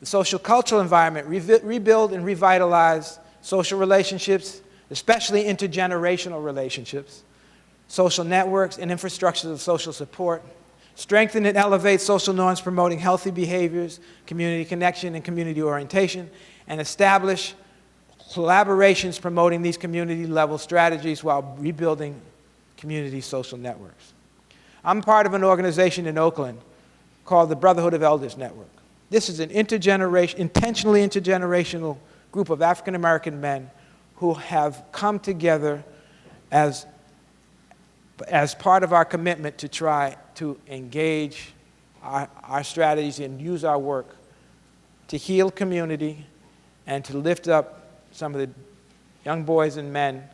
The social cultural environment, rebuild and revitalize social relationships, especially intergenerational relationships, social networks and infrastructures of social support, strengthen and elevate social norms promoting healthy behaviors, community connection, and community orientation, and establish collaborations promoting these community-level strategies while rebuilding community social networks. I'm part of an organization in Oakland called the Brotherhood of Elders Network. This is an intentionally intergenerational group of African American men who have come together as part of our commitment to try to engage our strategies and use our work to heal community and to lift up some of the young boys and men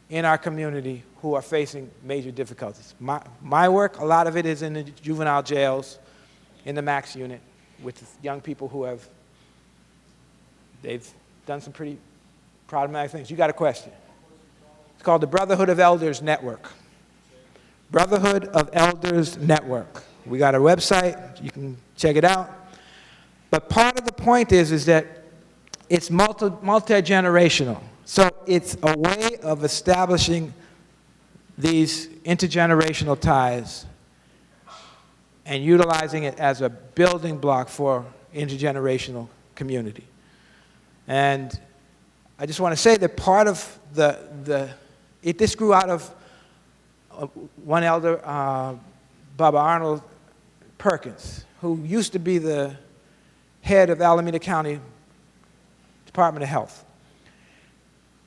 in our community who are facing major difficulties. My work, a lot of it is in the juvenile jails, in the max unit, with young people who they've done some pretty problematic things. You got a question? It's called the Brotherhood of Elders Network. Brotherhood of Elders Network. We got a website, you can check it out. But part of the point is that it's multi-generational. So it's a way of establishing these intergenerational ties and utilizing it as a building block for intergenerational community. And I just want to say that part of this grew out of one elder, Baba Arnold Perkins, who used to be the head of Alameda County Department of Health.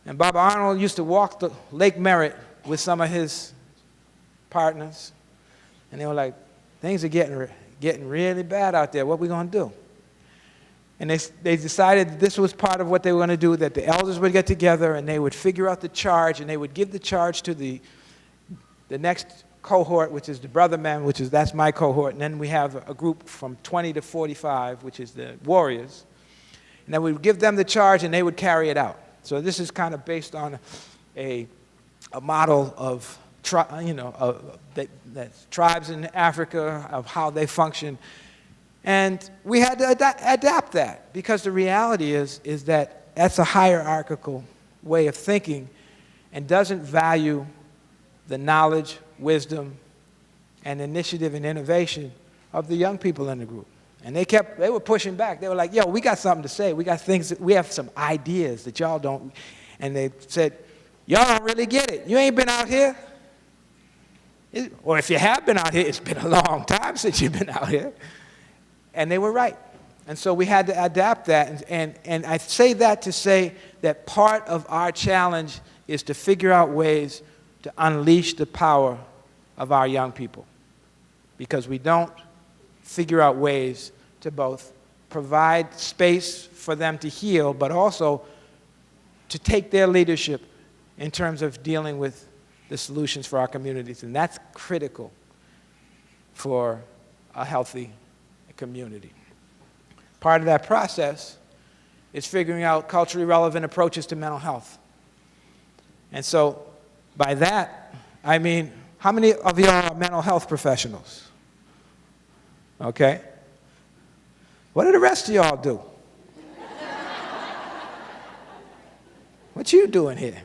And Baba Arnold used to walk the Lake Merritt with some of his partners, and they were like, things are getting really bad out there. What are we going to do? And they decided this was part of what they were going to do, that the elders would get together and they would figure out the charge, and they would give the charge to the next cohort, which is the brother men, that's my cohort, and then we have a group from 20 to 45, which is the warriors. And then we would give them the charge and they would carry it out. So this is kind of based on a model of tribes in Africa, of how they function. And we had to adapt that, because the reality is that that's a hierarchical way of thinking and doesn't value the knowledge, wisdom, and initiative and innovation of the young people in the group. And they were pushing back. They were like, yo, we got something to say. We got things, we have some ideas that y'all don't. And they said, y'all don't really get it. You ain't been out here. Or if you have been out here, it's been a long time since you've been out here. And they were right. And so we had to adapt that. And I say that to say that part of our challenge is to figure out ways to unleash the power of our young people, because we don't figure out ways to both provide space for them to heal, but also to take their leadership in terms of dealing with the solutions for our communities. And that's critical for a healthy community. Part of that process is figuring out culturally relevant approaches to mental health. And so by that, I mean, how many of you are mental health professionals? Okay. What do the rest of y'all do? What you doing here?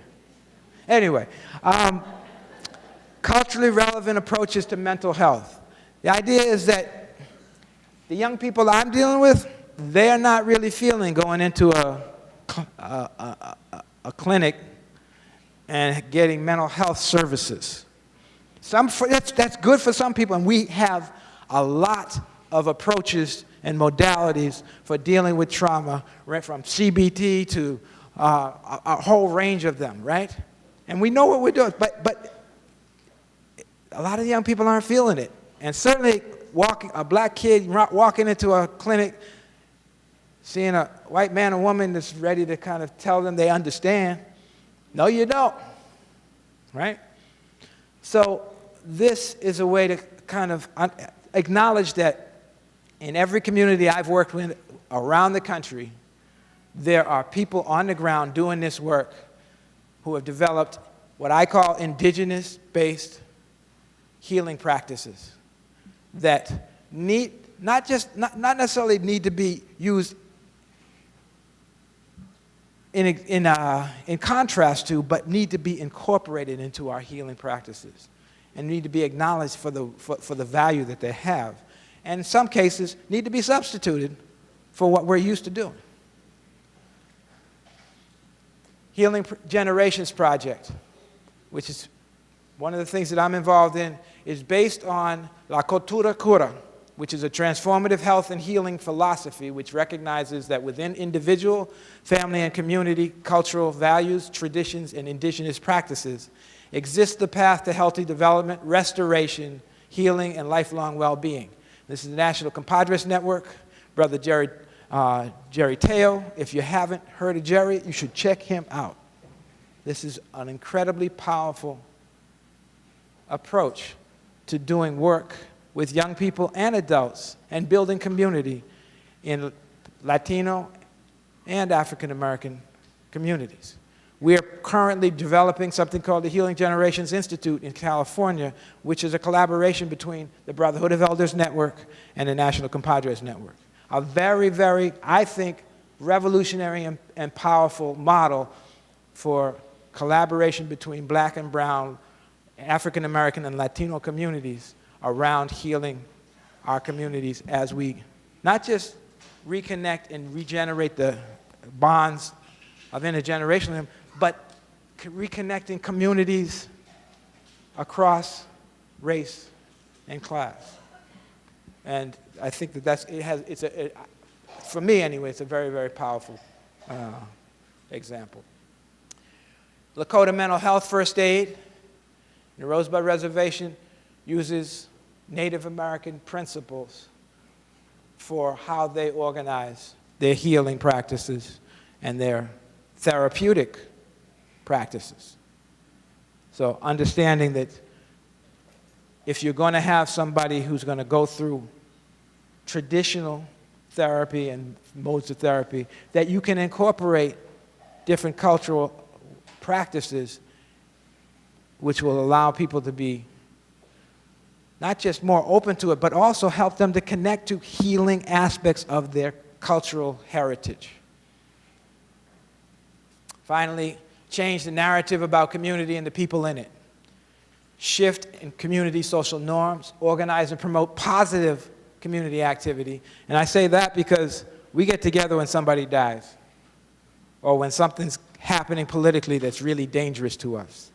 Anyway, culturally relevant approaches to mental health. The idea is that the young people I'm dealing with, they're not really feeling going into a clinic and getting mental health services. That's good for some people, and we have a lot of approaches and modalities for dealing with trauma, right, from CBT to a whole range of them, right? And we know what we're doing, but a lot of young people aren't feeling it. And certainly a black kid walking into a clinic, seeing a white man or woman that's ready to kind of tell them they understand. No, you don't, right? So this is a way to kind of acknowledge that in every community I've worked with around the country, there are people on the ground doing this work who have developed what I call indigenous-based healing practices that not necessarily need to be used in contrast to, but need to be incorporated into our healing practices and need to be acknowledged for the value that they have. And in some cases, need to be substituted for what we're used to doing. Healing Generations Project, which is one of the things that I'm involved in, is based on La Cultura Cura, which is a transformative health and healing philosophy which recognizes that within individual, family, and community cultural values, traditions, and indigenous practices exists the path to healthy development, restoration, healing, and lifelong well-being. This is the National Compadres Network. Brother Jerry Teo, if you haven't heard of Jerry, you should check him out. This is an incredibly powerful approach to doing work with young people and adults and building community in Latino and African American communities. We are currently developing something called the Healing Generations Institute in California, which is a collaboration between the Brotherhood of Elders Network and the National Compadres Network. A very, very, I think, revolutionary and powerful model for collaboration between black and brown, African American and Latino communities around healing our communities as we not just reconnect and regenerate the bonds of intergenerationalism, but reconnecting communities across race and class. And I think that for me anyway, it's a very, very powerful example. Lakota Mental Health First Aid, the Rosebud Reservation, uses Native American principles for how they organize their healing practices and their therapeutic practices. So understanding that if you're going to have somebody who's going to go through traditional therapy and modes of therapy, that you can incorporate different cultural practices which will allow people to be not just more open to it, but also help them to connect to healing aspects of their cultural heritage. Finally, change the narrative about community and the people in it. Shift in community social norms, organize and promote positive community activity. And I say that because we get together when somebody dies or when something's happening politically that's really dangerous to us.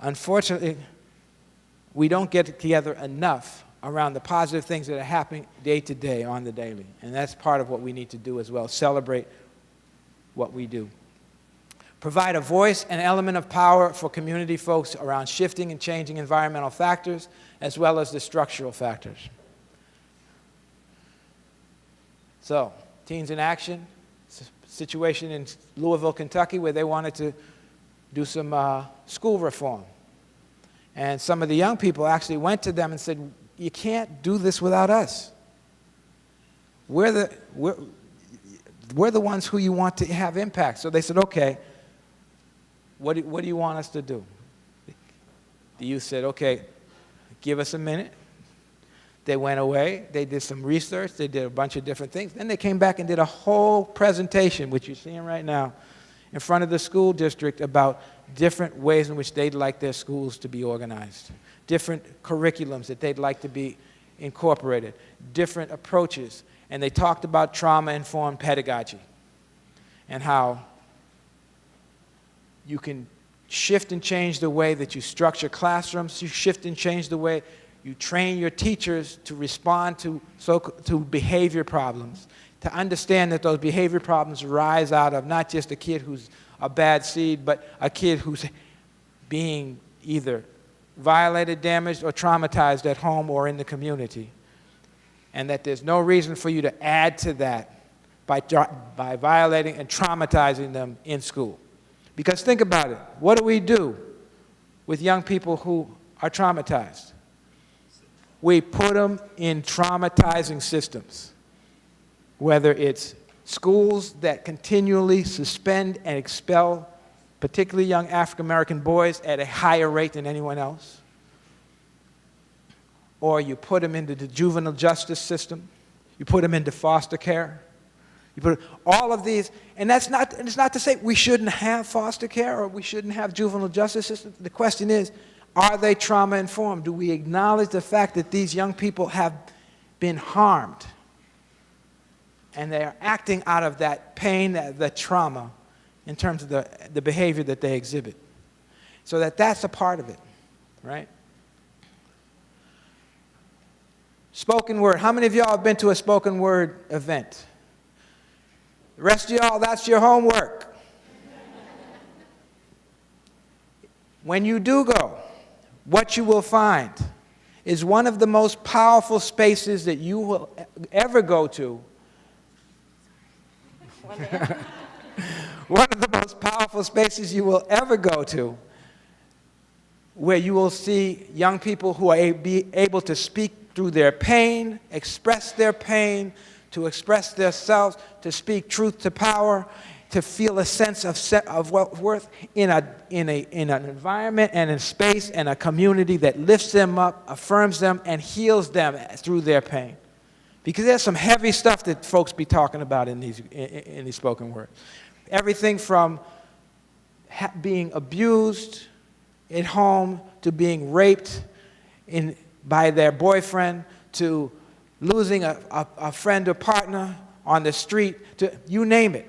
Unfortunately, we don't get together enough around the positive things that are happening day to day on the daily. And that's part of what we need to do as well, celebrate what we do. Provide a voice and element of power for community folks around shifting and changing environmental factors as well as the structural factors. So, Teens in Action, situation in Louisville, Kentucky, where they wanted to do some school reform. And some of the young people actually went to them and said, you can't do this without us. We're the ones who you want to have impact. So they said, okay, what do you want us to do? The youth said, okay, give us a minute. They went away, they did some research, they did a bunch of different things. Then they came back and did a whole presentation, which you're seeing right now, in front of the school district about different ways in which they'd like their schools to be organized, different curriculums that they'd like to be incorporated, different approaches. And they talked about trauma-informed pedagogy and how you can shift and change the way that you structure classrooms, you shift and change the way you train your teachers to respond to behavior problems, to understand that those behavior problems rise out of not just a kid who's a bad seed, but a kid who's being either violated, damaged, or traumatized at home or in the community. And that there's no reason for you to add to that by violating and traumatizing them in school. Because think about it, what do we do with young people who are traumatized? We put them in traumatizing systems, whether it's schools that continually suspend and expel particularly young African American boys at a higher rate than anyone else, or you put them into the juvenile justice system, you put them into foster care, you put all of these, and it's not to say we shouldn't have foster care or we shouldn't have juvenile justice system. The question is, are they trauma-informed? Do we acknowledge the fact that these young people have been harmed and they are acting out of that pain, that trauma, in terms of the behavior that they exhibit? So that's a part of it, right? Spoken word. How many of y'all have been to a spoken word event? The rest of y'all, that's your homework. When you do go, what you will find is one of the most powerful spaces that you will ever go to. One of the most powerful spaces you will ever go to, where you will see young people who are be able to speak through their pain, express their pain, to express themselves, to speak truth to power, to feel a sense of worth in an environment and a space and a community that lifts them up, affirms them, and heals them through their pain. Because there's some heavy stuff that folks be talking about in these spoken words. Everything from being abused at home to being raped by their boyfriend to losing a friend or partner on the street, to you name it.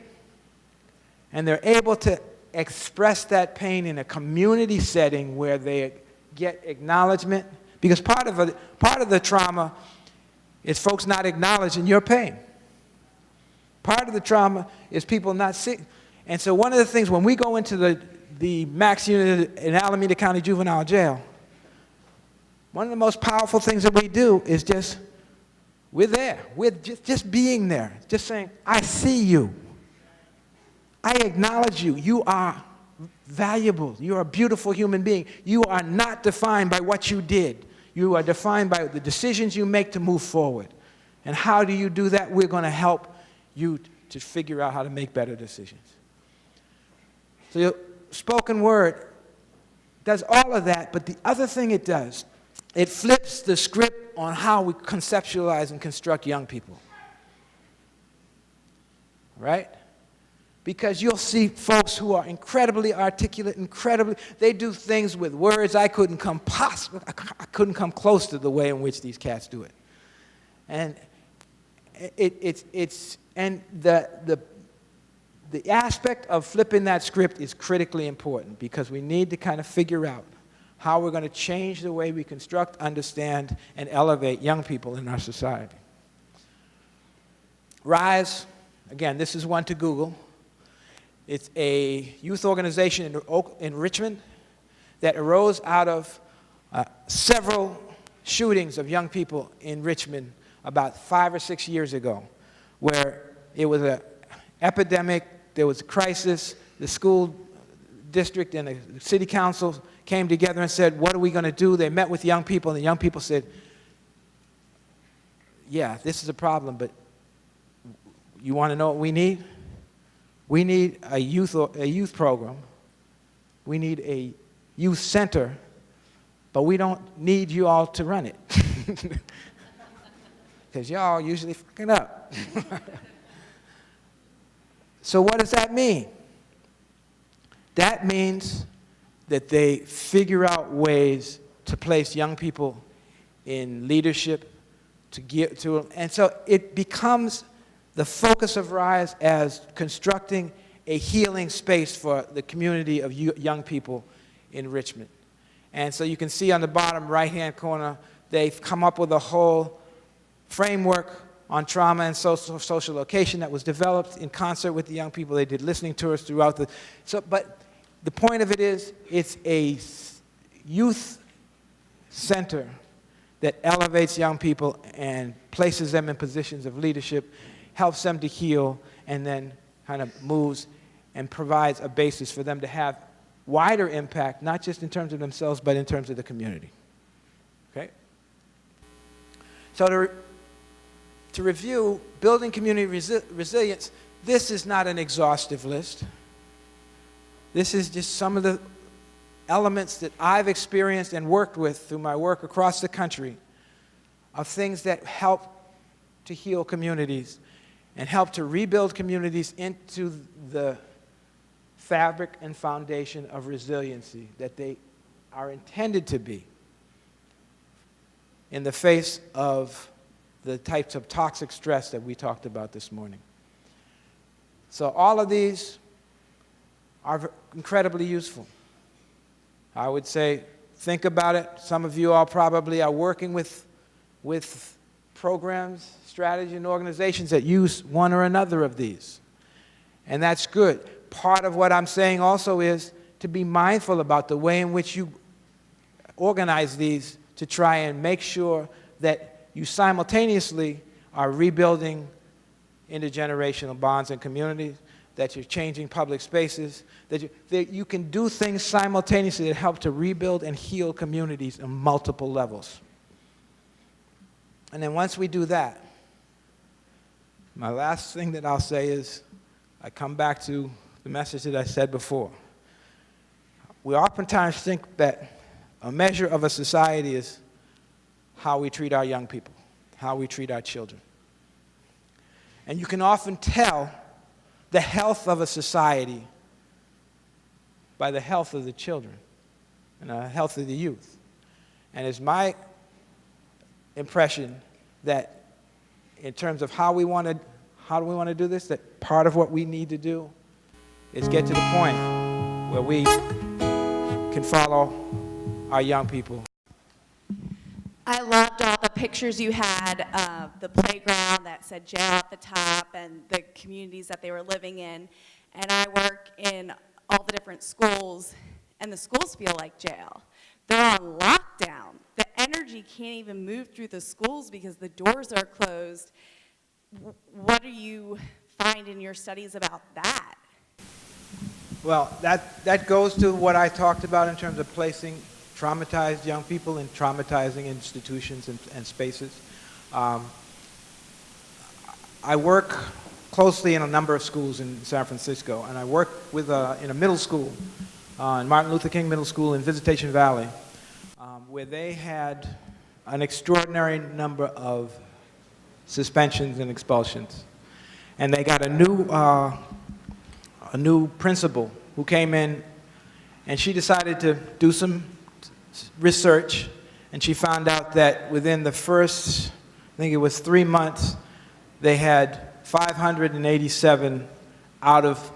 And they're able to express that pain in a community setting where they get acknowledgement. Because part of the trauma is folks not acknowledging your pain. Part of the trauma is people not seeing. And so one of the things, when we go into the max unit in Alameda County Juvenile Jail, one of the most powerful things that we do is we're there. We're just being there. Just saying, I see you. I acknowledge you. You are valuable. You are a beautiful human being. You are not defined by what you did. You are defined by the decisions you make to move forward. And how do you do that? We're going to help you to figure out how to make better decisions. So your spoken word does all of that, but the other thing it does, it flips the script on how we conceptualize and construct young people. Right? Because you'll see folks who are incredibly articulate, they do things with words I couldn't come close to the way in which these cats do it. And the aspect of flipping that script is critically important because we need to kind of figure out how we're going to change the way we construct, understand, and elevate young people in our society. RISE, again, this is one to Google. It's a youth organization in Richmond that arose out of several shootings of young people in Richmond about 5 or 6 years ago, where it was an epidemic, there was a crisis, the school district and the city council came together and said, what are we going to do? They met with young people, and the young people said, yeah, this is a problem, but you want to know what we need? We need a youth program. We need a youth center, but we don't need you all to run it. Because y'all usually fucking up. So what does that mean? That means that they figure out ways to place young people in leadership, and so it becomes the focus of RISE as constructing a healing space for the community of young people in Richmond. And so you can see on the bottom right-hand corner, they've come up with a whole framework on trauma and social location that was developed in concert with the young people. They did listening tours throughout but the point of it is, it's a youth center that elevates young people and places them in positions of leadership, helps them to heal, and then kind of moves and provides a basis for them to have wider impact, not just in terms of themselves, but in terms of the community. Okay? So to review, building community resilience, this is not an exhaustive list. This is just some of the elements that I've experienced and worked with through my work across the country of things that help to heal communities and help to rebuild communities into the fabric and foundation of resiliency that they are intended to be in the face of the types of toxic stress that we talked about this morning. So all of these are incredibly useful. I would say, think about it. Some of you all probably are working with programs, strategies, and organizations that use one or another of these. And that's good. Part of what I'm saying also is to be mindful about the way in which you organize these to try and make sure that you simultaneously are rebuilding intergenerational bonds and communities, that you're changing public spaces, that you can do things simultaneously that help to rebuild and heal communities on multiple levels. And then once we do that, my last thing that I'll say is, I come back to the message that I said before. We oftentimes think that a measure of a society is how we treat our young people, how we treat our children. And you can often tell the health of a society by the health of the children and the health of the youth. And it's my impression that in terms of how do we want to do this, that part of what we need to do is get to the point where we can follow our young people. I loved all the pictures you had of the playground that said jail at the top and the communities that they were living in. And I work in all the different schools, and the schools feel like jail. They're on lockdown. The energy can't even move through the schools because the doors are closed. What do you find in your studies about that? Well, that goes to what I talked about in terms of placing traumatized young people in traumatizing institutions and spaces. I work closely in a number of schools in San Francisco, and I work with in a middle school, in Martin Luther King Middle School in Visitation Valley, where they had an extraordinary number of suspensions and expulsions. And they got a new principal who came in, and she decided to do some research, and she found out that within the first, I think it was 3 months, they had 587 out of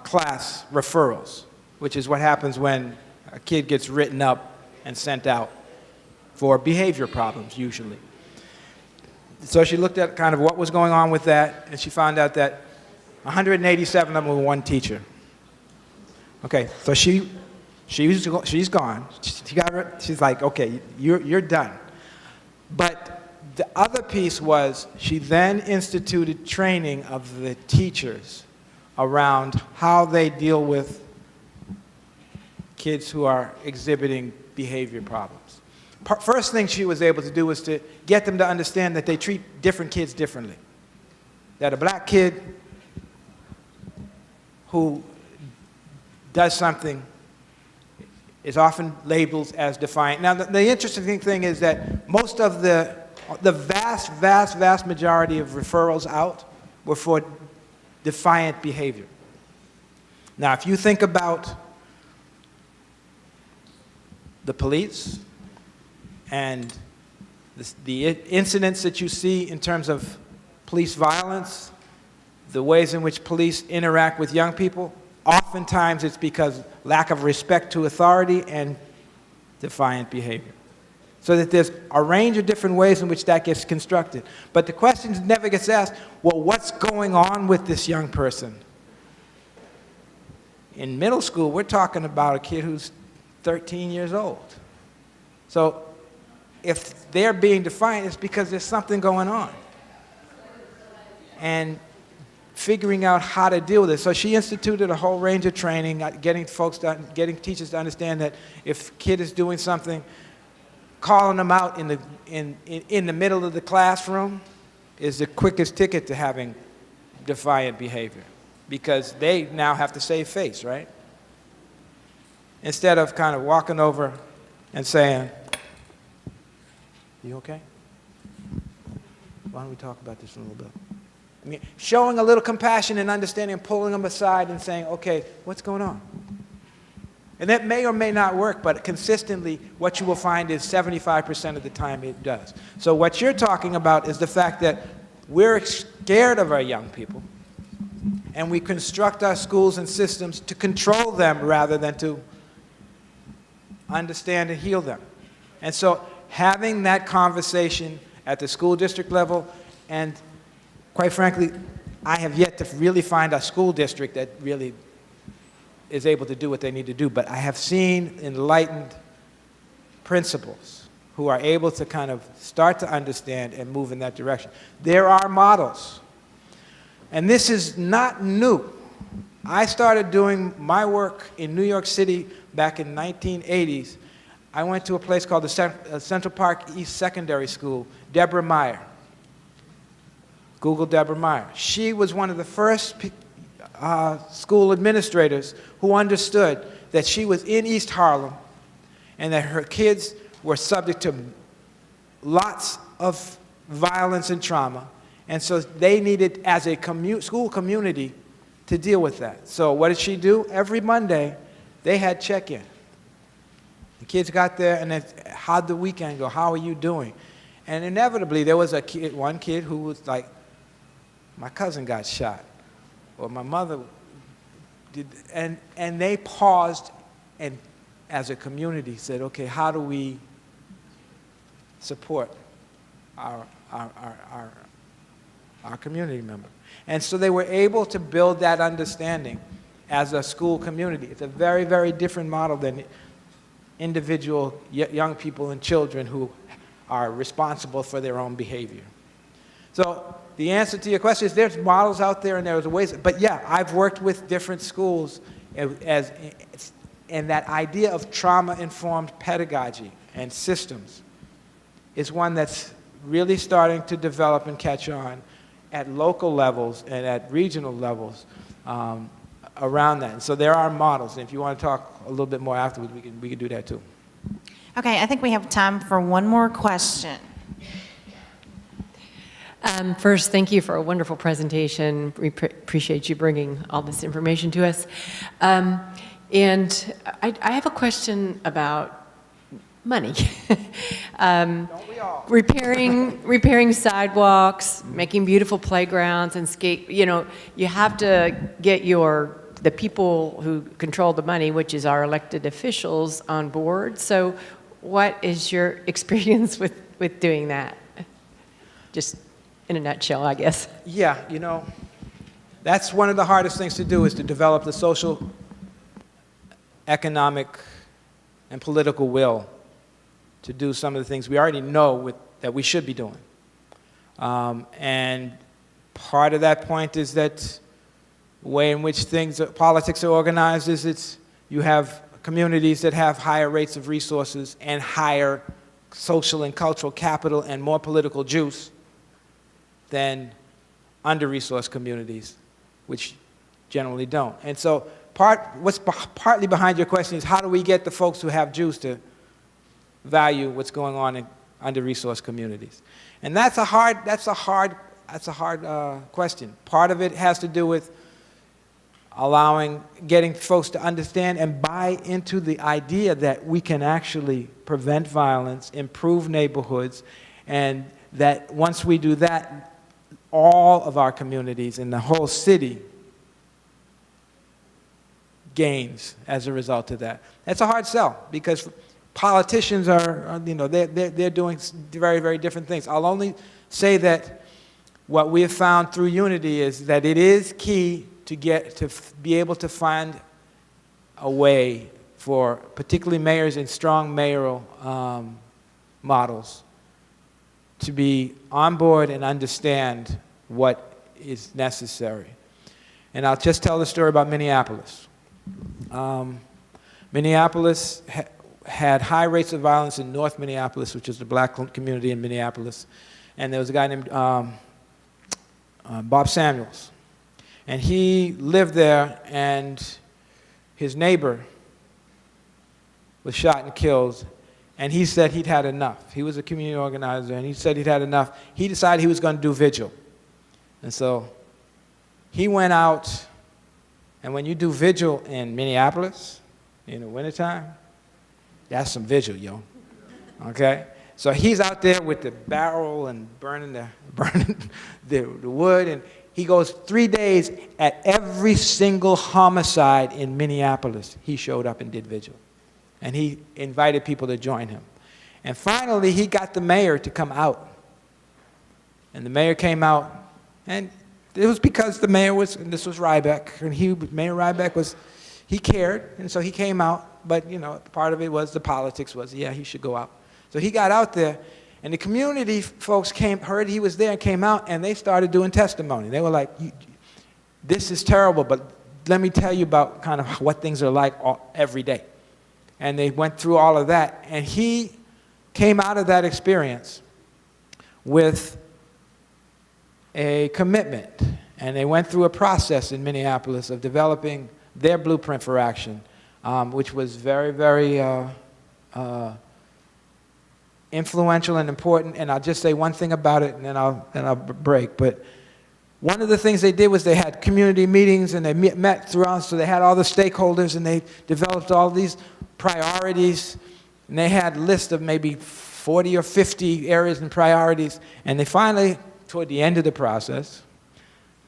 class referrals, which is what happens when a kid gets written up and sent out for behavior problems, usually. So she looked at kind of what was going on with that, and she found out that 187 of them were one teacher. Okay, so she's gone. She's like, okay, you're done. But the other piece was she then instituted training of the teachers around how they deal with kids who are exhibiting behavior problems. First thing she was able to do was to get them to understand that they treat different kids differently. That a black kid who does something is often labeled as defiant. Now, the interesting thing is that most of the vast majority of referrals out were for defiant behavior. Now, if you think about the police and the incidents that you see in terms of police violence, the ways in which police interact with young people, oftentimes it's because lack of respect to authority and defiant behavior. So that there's a range of different ways in which that gets constructed. But the question never gets asked, well, what's going on with this young person? In middle school, we're talking about a kid who's 13 years old. So if they're being defiant, it's because there's something going on. And figuring out how to deal with it. So she instituted a whole range of training, getting teachers to understand that if a kid is doing something, calling them out in the middle of the classroom is the quickest ticket to having defiant behavior, because they now have to save face, right? Instead of kind of walking over and saying, "You okay? Why don't we talk about this in a little bit?" I mean, showing a little compassion and understanding, and pulling them aside and saying, okay, what's going on? And that may or may not work, but consistently, what you will find is 75% of the time it does. So what you're talking about is the fact that we're scared of our young people, and we construct our schools and systems to control them rather than to understand and heal them. And so having that conversation at the school district level, and quite frankly, I have yet to really find a school district that really is able to do what they need to do, but I have seen enlightened principals who are able to kind of start to understand and move in that direction. There are models, and this is not new. I started doing my work in New York City back in 1980s. I went to a place called the Central Park East Secondary School, Deborah Meyer. Google Deborah Meyer. She was one of the first school administrators who understood that she was in East Harlem and that her kids were subject to lots of violence and trauma, and so they needed, as a school community, to deal with that. So what did she do? Every Monday, they had check-in. The kids got there, and then, how'd the weekend go? How are you doing? And inevitably, there was one kid who was like, my cousin got shot, or my mother did, and they paused and, as a community, said, okay, how do we support our community member? And so they were able to build that understanding as a school community. It's a very, very different model than individual young people and children who are responsible for their own behavior. So the answer to your question is there's models out there and there's ways, but yeah, I've worked with different schools and that idea of trauma-informed pedagogy and systems is one that's really starting to develop and catch on at local levels and at regional levels around that. And so there are models, and if you want to talk a little bit more afterwards, we can do that too. Okay, I think we have time for one more question. First, thank you for a wonderful presentation. We appreciate you bringing all this information to us. And I have a question about money. Don't we all? Repairing sidewalks, making beautiful playgrounds and skate. You know, you have to get the people who control the money, which is our elected officials, on board. So what is your experience with doing that? Just in a nutshell, I guess. Yeah, you know, that's one of the hardest things to do, is to develop the social, economic, and political will to do some of the things we already know that we should be doing. And part of that point is that the way in which politics are organized is you have communities that have higher rates of resources and higher social and cultural capital and more political juice than under-resourced communities, which generally don't. And so what's partly behind your question is, how do we get the folks who have juice to value what's going on in under-resourced communities? And that's a hard question. Part of it has to do with getting folks to understand and buy into the idea that we can actually prevent violence, improve neighborhoods, and that once we do that, all of our communities in the whole city gains as a result of that. That's a hard sell, because politicians they're doing very, very different things. I'll only say that what we have found through Unity is that it is key to be able to find a way for particularly mayors in strong mayoral models to be on board and understand what is necessary. And I'll just tell the story about Minneapolis. Minneapolis had high rates of violence in North Minneapolis, which is the black community in Minneapolis. And there was a guy named Bob Samuels. And he lived there, and his neighbor was shot and killed. And he said he'd had enough. He was a community organizer, and he said he'd had enough. He decided he was going to do vigil. And so he went out, and when you do vigil in Minneapolis in the wintertime, that's some vigil, yo. Okay? So he's out there with the barrel and burning the wood, and he goes 3 days at every single homicide in Minneapolis. He showed up and did vigil. And he invited people to join him. And finally, he got the mayor to come out And the mayor came out, and it was because the mayor was, and this was Rybeck, and Mayor Rybeck he cared, and so he came out, but, you know, part of it was the politics was, yeah, he should go out. So he got out there, and the community folks heard he was there and came out, and they started doing testimony. They were like, this is terrible, but let me tell you about kind of what things are like every day. And they went through all of that, and he came out of that experience with a commitment, and they went through a process in Minneapolis of developing their blueprint for action, which was very, very influential and important. And I'll just say one thing about it, and then I'll break. But one of the things they did was they had community meetings, and they met throughout. So they had all the stakeholders, and they developed all these priorities, and they had a list of maybe 40 or 50 areas and priorities. And they finally, toward the end of the process,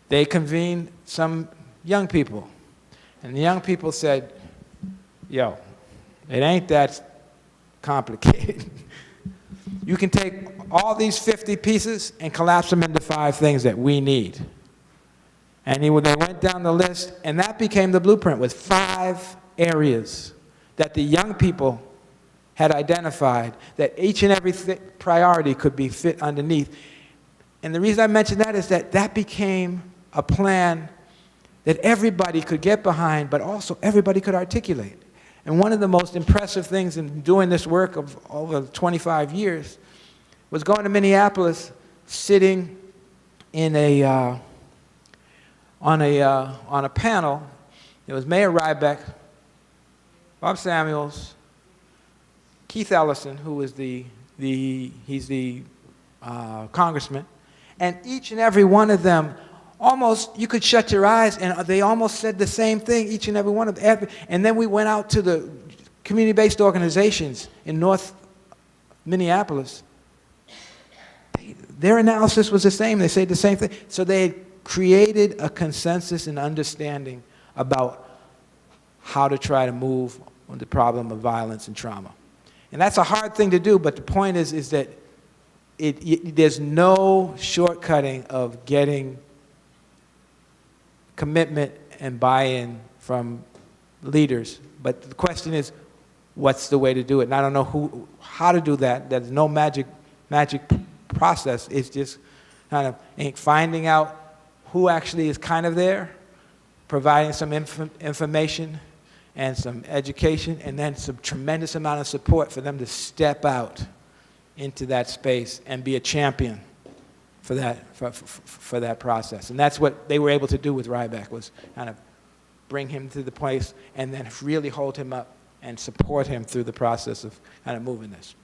they convened some young people. And the young people said, yo, it ain't that complicated. You can take all these 50 pieces and collapse them into 5 things that we need. And they went down the list, and that became the blueprint with 5 areas that the young people had identified that each and every priority could be fit underneath. And the reason I mention that is that that became a plan that everybody could get behind, but also everybody could articulate. And one of the most impressive things in doing this work of over 25 years was going to Minneapolis, sitting in on a panel. It was Mayor Rybeck, Bob Samuels, Keith Ellison, who was he's the congressman, and each and every one of them, almost, you could shut your eyes, and they almost said the same thing, each and every one of them. And then we went out to the community-based organizations in North Minneapolis. Their analysis was the same. They said the same thing. So they had created a consensus and understanding about how to try to move on the problem of violence and trauma. And that's a hard thing to do, but the point is that there's no shortcutting of getting commitment and buy-in from leaders. But the question is, what's the way to do it? And I don't know how to do that. There's no magic process. It's just kind of finding out who actually is kind of there, providing some information and some education, and then some tremendous amount of support for them to step out into that space and be a champion for that process. And that's what they were able to do with Rybeck, was kind of bring him to the place and then really hold him up and support him through the process of kind of moving this.